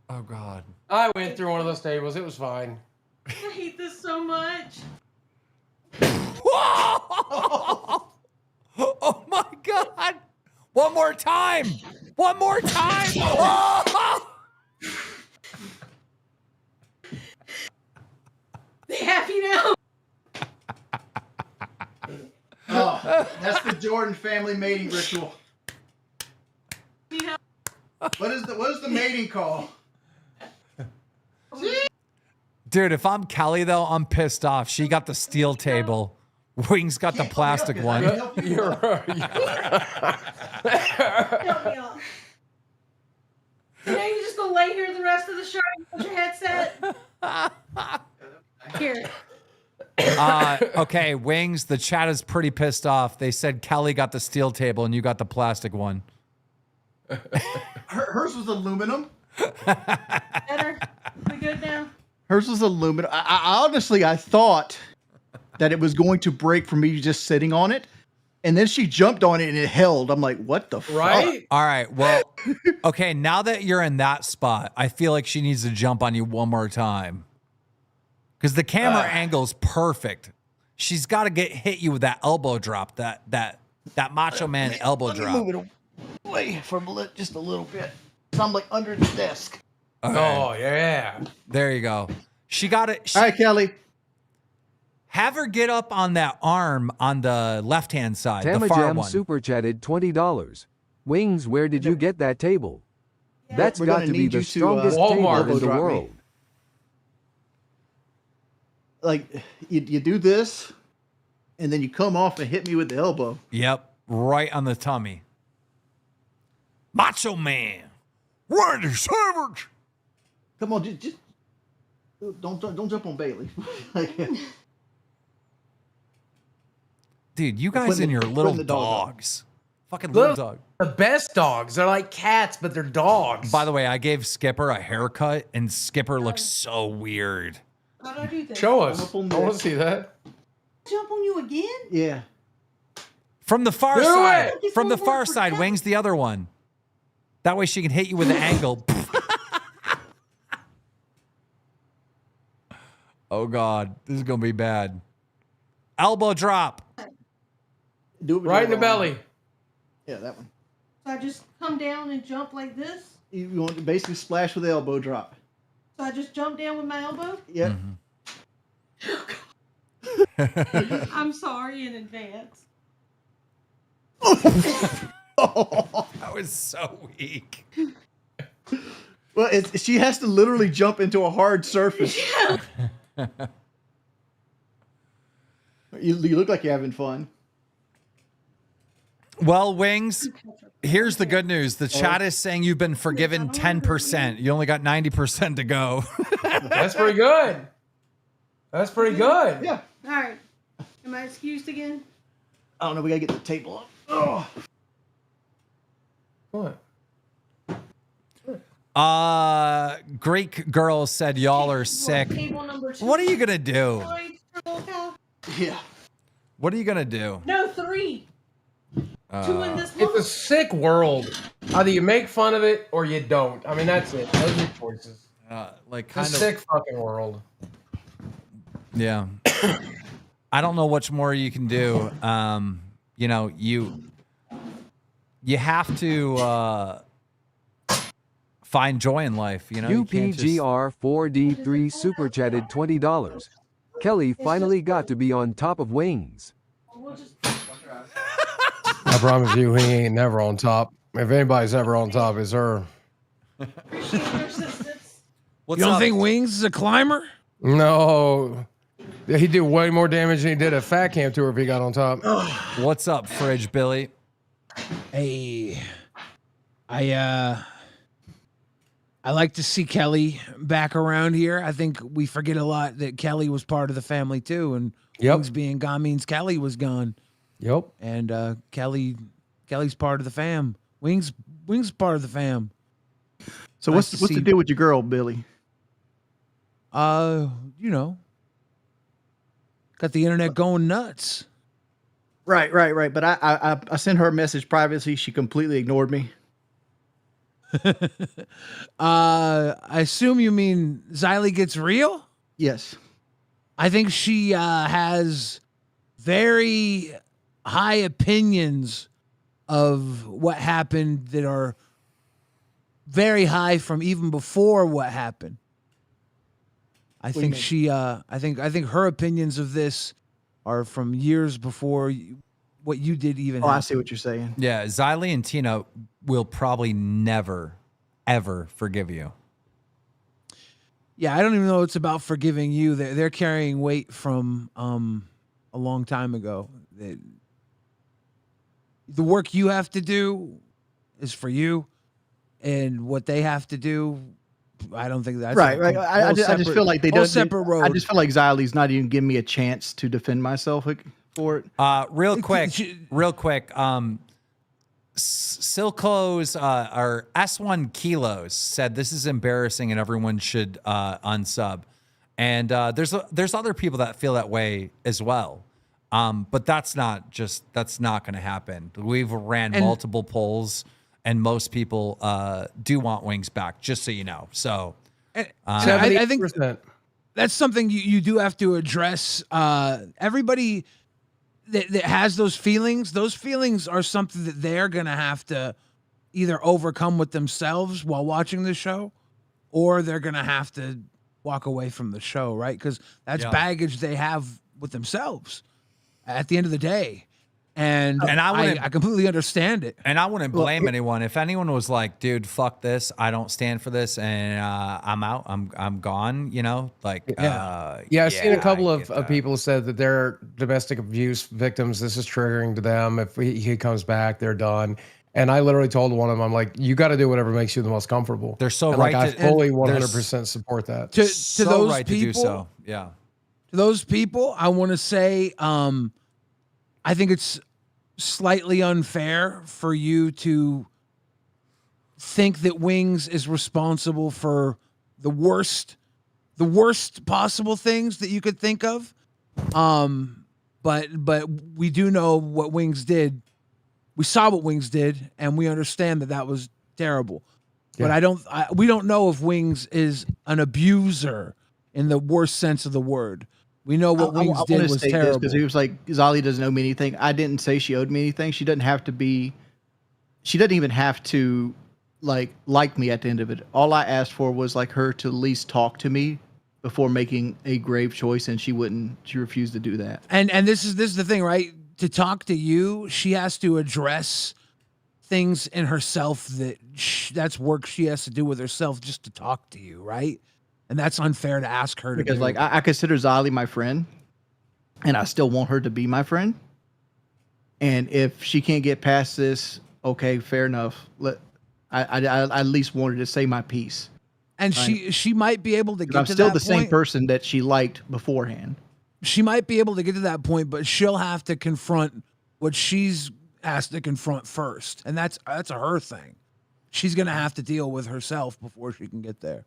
Oh God. I went through one of those tables. It was fine. I hate this so much. Oh my God. One more time. One more time. Oh! They happy now? Oh, that's the Jordan family mating ritual. You know? What is the mating call? Dude, if I'm Kelly though, I'm pissed off. She got the steel table. Wings got the plastic one. You're right. Help me up. So now you're just gonna lay here the rest of the show with your headset? Here. Okay, Wings, the chat is pretty pissed off. They said Kelly got the steel table and you got the plastic one. Hers was aluminum. Better? We good now? Hers was aluminum. I honestly, I thought that it was going to break from me just sitting on it. And then she jumped on it and it held. I'm like, what the fuck? Right? All right, well, okay, now that you're in that spot, I feel like she needs to jump on you one more time. Because the camera angle's perfect. She's got to hit you with that elbow drop, that Macho Man elbow drop. Move it away from just a little bit. So I'm like under the desk. Okay. Oh, yeah. There you go. She got it. All right, Kelly. Have her get up on that arm on the left-hand side, the far Tamajam one. super chatted $20. Wings, where did you get that table? That's We're got gonna to be need the you to, strongest Walmart table in the drop me. world. Like, you do this, and then you come off and hit me with the elbow. Yep, right on the tummy. Macho Man, Randy Savage. Come on, just don't jump on Bailey. Like, Dude, you guys putting and the- your putting little the dog up. dogs. Fucking little Look, dog. the best dogs. They're like cats, but they're dogs. By the way, I gave Skipper a haircut, and Skipper looks so weird. How do I do this? Show us. Up on I want to this. see that. Jump on you again? yeah. From the far Do side. it! From the Before far we're side, done. Wings the other one. That way she can hit you with the angle. Oh, God. This is going to be bad. Elbow drop. Do it with Right in your the arm. belly. Yeah, that one. So I just come down and jump like this? You want to basically splash with the elbow drop. So I just jump down with my elbow? Yep. I'm sorry in advance. That was so weak. Well, she has to literally jump into a hard surface. You look like you're having fun. Well, Wings, here's the good news. The chat is saying you've been forgiven 10%. You only got 90% to go. That's pretty good. That's pretty good. Yeah. All right. Am I excused again? I don't know. We gotta get the table up. Oh. What? Greek girl said y'all are sick. Table number 2. What are you going to do? Points for Local? Yeah. What are you going to do? No, 3. 2 in this It's a one. sick world. Either you make fun of it or you don't. I mean, that's it. Those are choices. Like It's a kind of sick fucking world. Yeah. I don't know much more you can do. You know, you have to find joy in life, you know. You can't just- UPGR4D3 super chatted $20. Kelly finally got to be on top of Wings. We'll just I promise you, he ain't never on top. If anybody's ever on top, it's her. appreciate your assistance. What's You don't up? think Wings is a climber? No. He'd do way more damage than he did at Fat Camp Tour if he got on top. What's up, Fridge Billy? Hey, I like to see Kelly back around here. I think we forget a lot that Kelly was part of the family too, and Yep. Wings being gone means Kelly was gone, Yep. and Kelly's part of the fam. Wings part of the fam. So Nice to what's see- the deal with your girl, Billy? You know, got the internet going nuts. Right. But I sent her a message privately. She completely ignored me. I assume you mean Xylee gets real? Yes. I think she has very high opinions of what happened that are very high from even before what happened. I do you think mean? she I think her opinions of this are from years before what you did even Oh, I happen. see what you're saying. Yeah, Xylee and Tina will probably never, ever forgive you. Yeah, I don't even know it's about forgiving you. They're carrying weight from a long time ago. That the work you have to do is for you, and what they have to do, I don't think that's Right. I just feel like they don't. separate road. I just feel like Xylee's not even giving me a chance to defend myself for it. Real quick. Silco's or S1 Kilos said this is embarrassing and everyone should unsub. And there's other people that feel that way as well. But that's not going to happen. We've ran multiple polls, and most people do want Wings back, just so you know. So I think that's something you do have to address. Everybody that has those feelings are something that they're going to have to either overcome with themselves while watching the show, or they're going to have to walk away from the show, right? Because that's baggage they have with themselves at the end of the day. And I completely understand it. And I wouldn't blame anyone. If anyone was like, dude, fuck this, I don't stand for this, and I'm out, I'm gone, you know? Like, I've seen a couple of people said that they're domestic abuse victims. This is triggering to them. If he comes back, they're done. And I literally told one of them, I'm like, you got to do whatever makes you the most comfortable. They're so and right. Like, I fully 100% support that. To so those right people, to do so. Yeah. To those people, I want to say, I think it's slightly unfair for you to think that Wings is responsible for the worst possible things that you could think of. But we do know what Wings did. We saw what Wings did, and we understand that was terrible. Yeah. But we don't know if Wings is an abuser in the worst sense of the word. We know what Wings did was terrible. Because he was like, Zali doesn't owe me anything. I didn't say she owed me anything. She doesn't even have to like me at the end of it. All I asked for was like her to at least talk to me before making a grave choice, and she refused to do that. And this is the thing, right? To talk to you, she has to address things in herself that's work she has to do with herself just to talk to you, right? And that's unfair to ask her to do. Because I consider Zali my friend, and I still want her to be my friend. And if she can't get past this, okay, fair enough. I at least wanted to say my piece. And she might be able to get to that point. I'm still the same person that she liked beforehand. She might be able to get to that point, but she'll have to confront what she's asked to confront first. And that's a her thing. She's going to have to deal with herself before she can get there.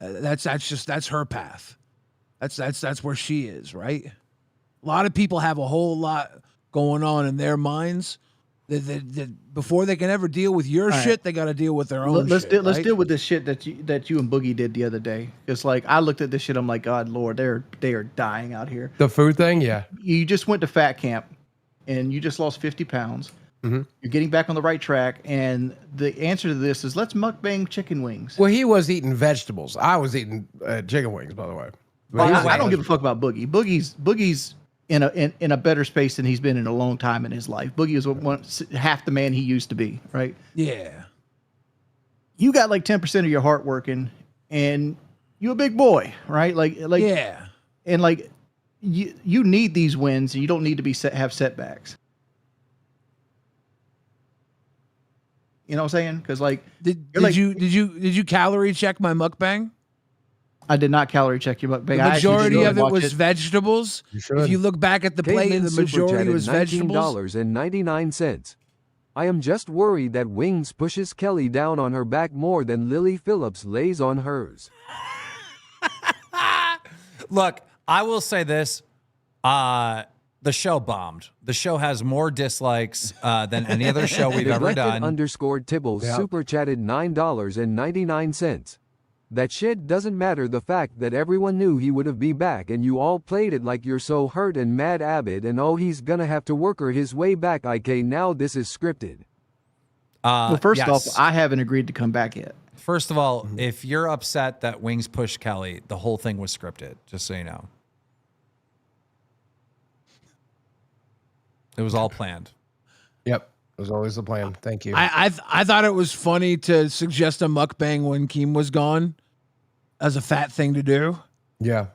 That's her path. That's where she is, right? A lot of people have a whole lot going on in their minds that before they can ever deal with your shit, they got to deal with their own let's shit. Let's deal with this shit that you and Boogie did the other day. It's like I looked at this shit, I'm like, God Lord, they are dying out here. The food thing, yeah. You just went to fat camp and you just lost 50 pounds. Mm-hmm. You're getting back on the right track, and the answer to this is let's mukbang chicken wings. Well, he was eating vegetables. I was eating chicken wings, by the way. I don't give a fuck about Boogie. Boogie's in a better space than he's been in a long time in his life. Boogie is half the man he used to be, right? Yeah. You got like 10% of your heart working, and you a big boy, right? Like yeah. And like you need these wins, and you don't need to have setbacks. You know what I'm saying? Because like, did you calorie check my mukbang? I did not calorie check your mukbang. The majority of it was vegetables. If you look back at the plate, the majority was vegetables. $19.99. I am just worried that Wings pushes Kelly down on her back more than Lily Phillips lays on hers. Look, I will say this. The show bombed. The show has more dislikes than any other show we've ever done. _Tibbles super chatted $9.99. That shit doesn't matter. The fact that everyone knew he would be back and you all played it like you're so hurt and mad Abid and he's gonna have to work his way back. Now this is scripted. Well, first off, I haven't agreed to come back yet. First of all, if you're upset that Wings pushed Kelly, the whole thing was scripted, just so you know. It was all planned. Yep. It was always the plan. Thank you. I thought it was funny to suggest a mukbang when Keem was gone as a fat thing to do. Yeah.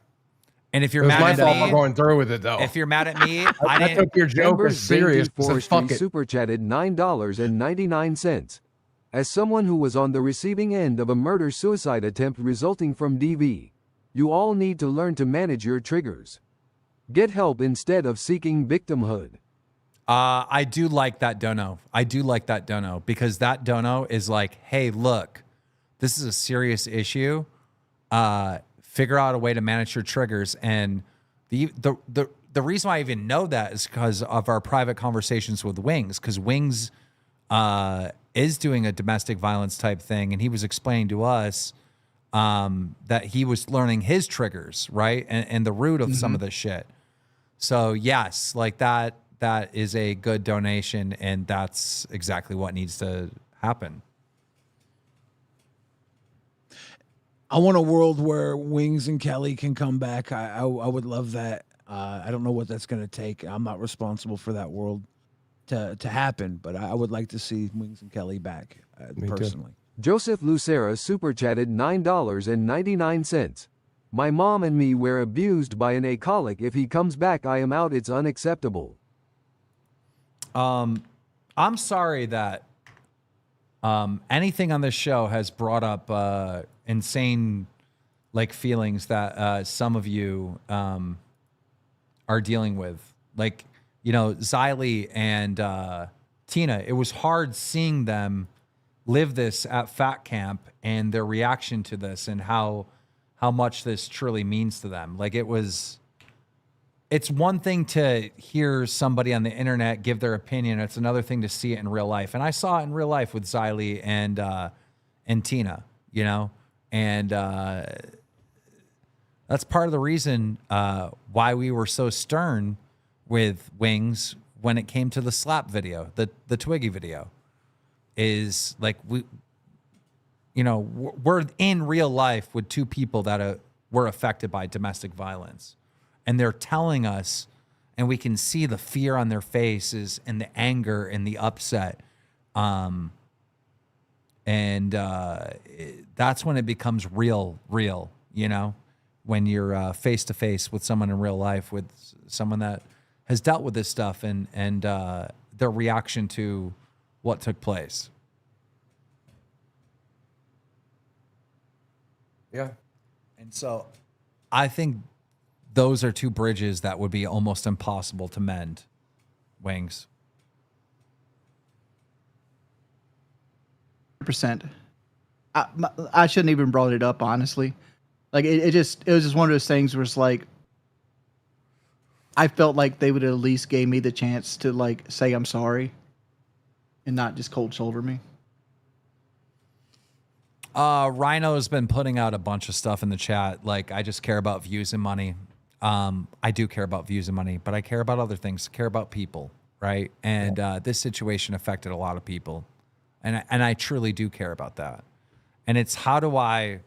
And if It you're was mad my at fault for me, going through with it though. if you're mad at me, I I didn't. took your joke as Embers serious. Dainty I said, Forestry fuck it. super chatted $9.99. As someone who was on the receiving end of a murder-suicide attempt resulting from DV, you all need to learn to manage your triggers. Get help instead of seeking victimhood. I do like that dono. I do like that dono because that dono is like, hey, look, this is a serious issue. Figure out a way to manage your triggers. And the reason why I even know that is because of our private conversations with Wings, because Wings is doing a domestic violence type thing, and he was explaining to us that he was learning his triggers, right, and the root of some of this shit. So yes, like that is a good donation, and that's exactly what needs to happen. I want a world where Wings and Kelly can come back. I would love that. I don't know what that's going to take. I'm not responsible for that world to happen, but I would like to see Wings and Kelly back personally. Joseph Lucera super chatted $9.99. My mom and me were abused by an alcoholic. If he comes back, I am out. It's unacceptable. I'm sorry that anything on this show has brought up insane like feelings that some of you are dealing with. Like, you know, Xylee and Tina, it was hard seeing them live this at Fat Camp and their reaction to this and how much this truly means to them. Like it's one thing to hear somebody on the internet give their opinion. It's another thing to see it in real life. And I saw it in real life with Xylee and Tina, you know, and that's part of the reason why we were so stern with Wings when it came to the slap video, the Twiggy video, is like we're in real life with two people that were affected by domestic violence. And they're telling us, and we can see the fear on their faces and the anger and the upset. That's when it becomes real, you know, when you're face to face with someone in real life, with someone that has dealt with this stuff and their reaction to what took place. Yeah. And so I think those are two bridges that would be almost impossible to mend, Wings. 100%. I shouldn't even brought it up, honestly. Like it was just one of those things where it's like I felt like they would at least gave me the chance to like say I'm sorry and not just cold shoulder me. Rhino's been putting out a bunch of stuff in the chat. Like, I just care about views and money. I do care about views and money, but I care about other things. I care about people, right? And this situation affected a lot of people, and I truly do care about that. And it's how do I,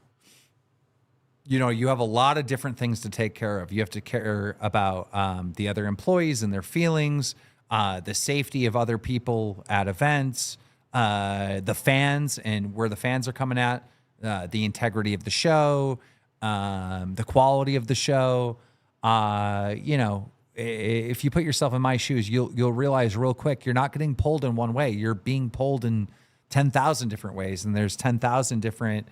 you have a lot of different things to take care of. You have to care about the other employees and their feelings, the safety of other people at events, the fans and where the fans are coming at, the integrity of the show, the quality of the show. If you put yourself in my shoes, you'll realize real quick you're not getting pulled in one way. You're being pulled in 10,000 different ways, and there's 10,000 different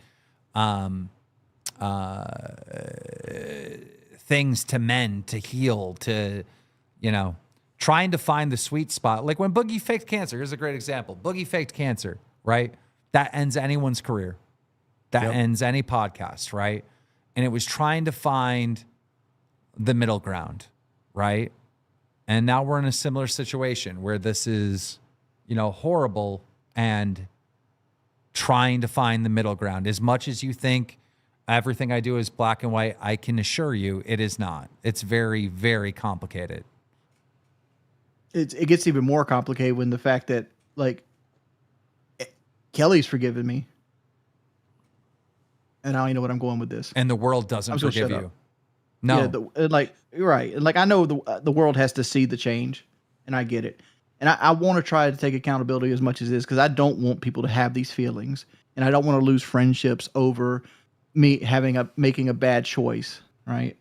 things to mend, to heal, to trying to find the sweet spot. Like when Boogie faked cancer, here's a great example. Boogie faked cancer, right? That ends anyone's career. That ends any podcast, right? And it was trying to find the middle ground, right? And now we're in a similar situation where this is, horrible, and trying to find the middle ground. As much as you think everything I do is black and white, I can assure you it is not. It's very, very complicated. It gets even more complicated when the fact that like Kelly's forgiven me, and I don't even know what I'm going with this. And the world doesn't forgive you. No, You're right. And like I know the world has to see the change, and I get it. And I want to try to take accountability as much as this because I don't want people to have these feelings, and I don't want to lose friendships over me making a bad choice, right?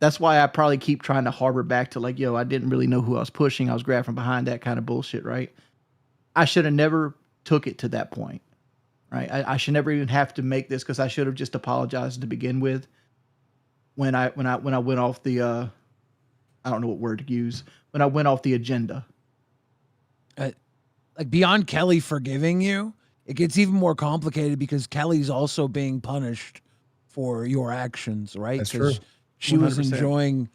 that's why I probably keep trying to harbor back to like, yo, I didn't really know who I was pushing. I was grabbing from behind, that kind of bullshit, right? I should have never took it to that point, right? I should never even have to make this because I should have just apologized to begin with. When I went off the, I don't know what word to use. When I went off the agenda. Like beyond Kelly forgiving you, it gets even more complicated because Kelly's also being punished for your actions, right? That's true. She was 100%.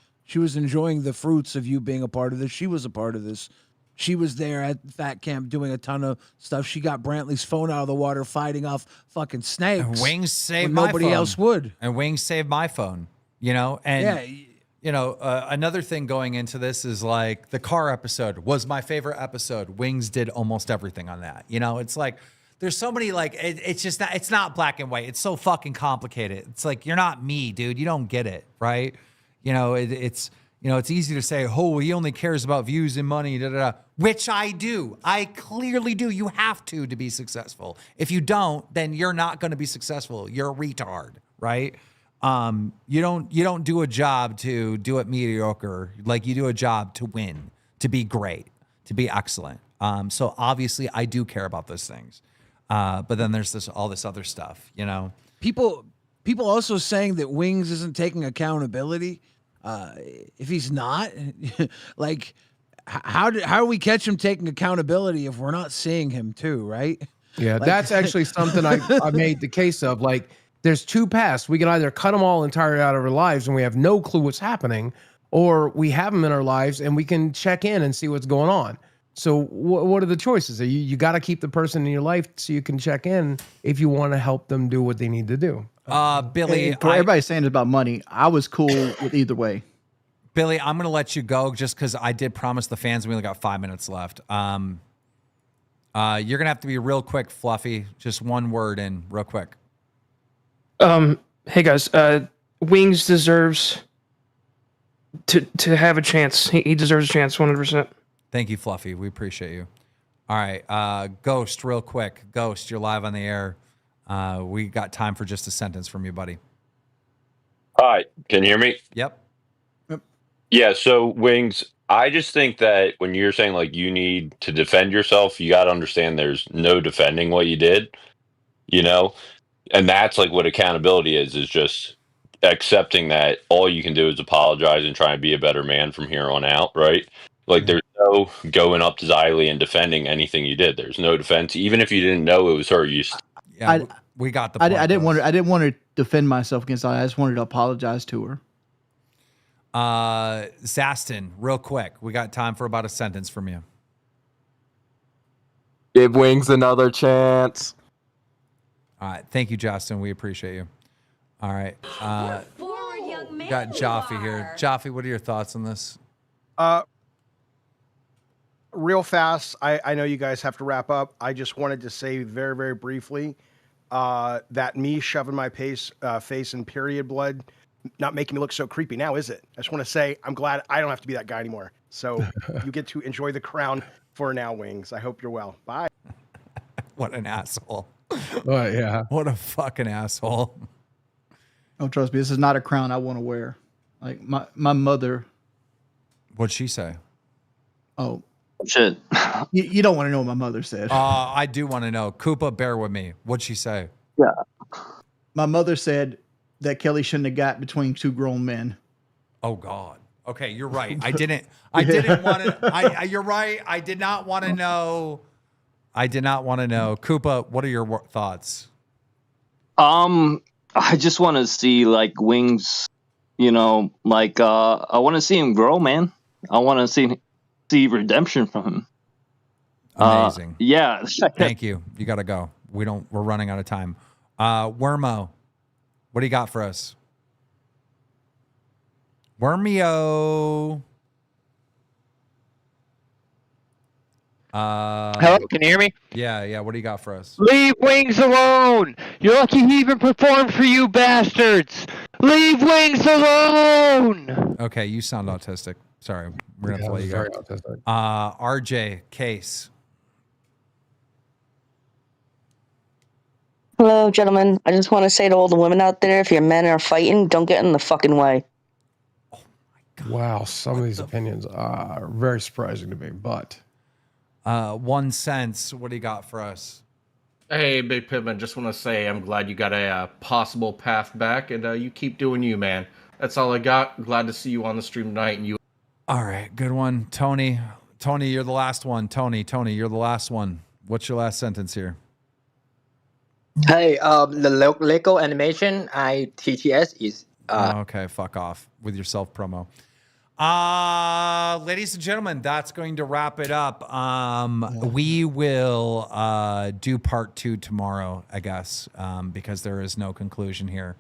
enjoying the fruits of you being a part of this. She was a part of this. She was there at Fat Camp doing a ton of stuff. She got Brantley's phone out of the water fighting off fucking snakes. And Wings saved when my nobody phone. else would. And Wings saved my phone, you know? And, Yeah. you know, another thing going into this is like the car episode was my favorite episode. Wings did almost everything on that. You know, it's like, there's so many, like, it's just not, it's not black and white. It's so fucking complicated. It's like, you're not me, dude. You don't get it, right? You know, it's, you know, it's easy to say, oh, he only cares about views and money, da, da, da, which I do. I clearly do. You have to be successful. If you don't, then you're not going to be successful. You're a retard, right? You don't do a job to do it mediocre. Like you do a job to win, to be great, to be excellent. So obviously I do care about those things. But then there's all this other stuff, you know. People also saying that Wings isn't taking accountability. If he's not, like, how do we catch him taking accountability if we're not seeing him too, right? Yeah, Like- that's actually something I made the case of. Like, there's two paths. We can either cut them all entirely out of our lives and we have no clue what's happening, or we have them in our lives and we can check in and see what's going on. So what are the choices? You got to keep the person in your life so you can check in if you want to help them do what they need to do. Billy, Everybody's saying it's about money. I was cool with either way. Billy, I'm going to let you go just because I did promise the fans we only got 5 minutes left. You're going to have to be real quick, Fluffy. Just one word in real quick. Hey guys, Wings deserves to have a chance. He deserves a chance, 100%. Thank you, Fluffy. We appreciate you. All right. Ghost, real quick. Ghost, you're live on the air. We got time for just a sentence from you, buddy. Hi, can you hear me? Yep. Yeah, so Wings, I just think that when you're saying like you need to defend yourself, you got to understand there's no defending what you did, you know? And that's like what accountability is just accepting that all you can do is apologize and try and be a better man from here on out, right? Like there's no going up to Xylee and defending anything you did. There's no defense, even if you didn't know it was her. Yeah, we got the point. I didn't want to defend myself against Xylee. I just wanted to apologize to her. Zastin, real quick. We got time for about a sentence from you. Give Wings another chance. All right. Thank you, Justin. We appreciate you. All right. We got Jaffe here. Jaffe, what are your thoughts on this? Real fast, I know you guys have to wrap up. I just wanted to say very, very briefly that me shoving my face in period blood, not making me look so creepy now, is it? I just want to say I'm glad I don't have to be that guy anymore. So you get to enjoy the crown for now, Wings. I hope you're well. Bye. What an asshole. But yeah. What a fucking asshole. Oh, trust me, this is not a crown I want to wear. Like my mother. What'd she say? Oh, shit. You don't want to know what my mother said. I do want to know. Koopa, bear with me. What'd she say? Yeah. My mother said that Kelly shouldn't have got between two grown men. Oh God. Okay, you're right. I didn't want to. You're right. I did not want to know. Koopa, what are your thoughts? I just want to see like Wings, you know, like I want to see him grow, man. I want to see redemption from him. Amazing. Yeah. Thank you. You got to go. We're running out of time. Wormo, what do you got for us? Wormio. Hello, can you hear me? Yeah. What do you got for us? Leave Wings alone! You're lucky he even performed for you bastards! Leave Wings alone! Okay, you sound autistic. Sorry, we're gonna have to let you Very go. autistic. RJ, Case. Hello, gentlemen. I just want to say to all the women out there, if your men are fighting, don't get in the fucking way. Oh Wow, some of these opinions are very surprising to me, but 1 cent. What do you got for us? Hey, Big Pittman, just want to say I'm glad you got a possible path back, and you keep doing you, man. That's all I got. Glad to see you on the stream tonight, and you. All right, good one, Tony. Tony, you're the last one. Tony, you're the last one. What's your last sentence here? Hey, the Lego animation ITTS is Okay, fuck off with your self promo. Ladies and gentlemen, that's going to wrap it up. We will do part 2 tomorrow, I guess, because there is no conclusion here.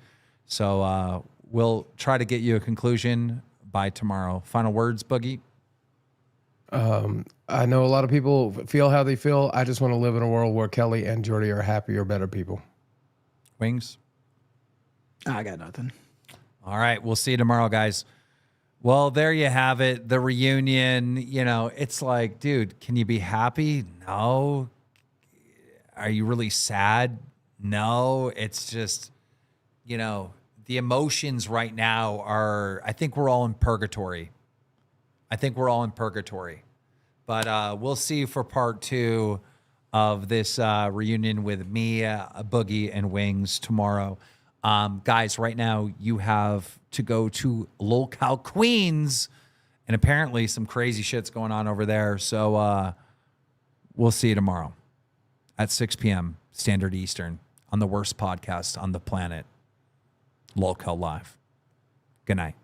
So we'll try to get you a conclusion by tomorrow. Final words, Boogie? I know a lot of people feel how they feel. I just want to live in a world where Kelly and Jordy are happier, better people. Wings? I got nothing. All right, we'll see you tomorrow, guys. Well, there you have it. The reunion, you know, it's like, dude, can you be happy? No. Are you really sad? No. It's just, you know, the emotions right now are, I think we're all in purgatory. But we'll see you for part 2 of this reunion with me, Boogie, and Wings tomorrow. Guys, right now you have to go to Lolcow Queens, and apparently some crazy shit's going on over there. So we'll see you tomorrow at 6 p.m. Standard Eastern on the worst podcast on the planet, Lolcow Live. Good night.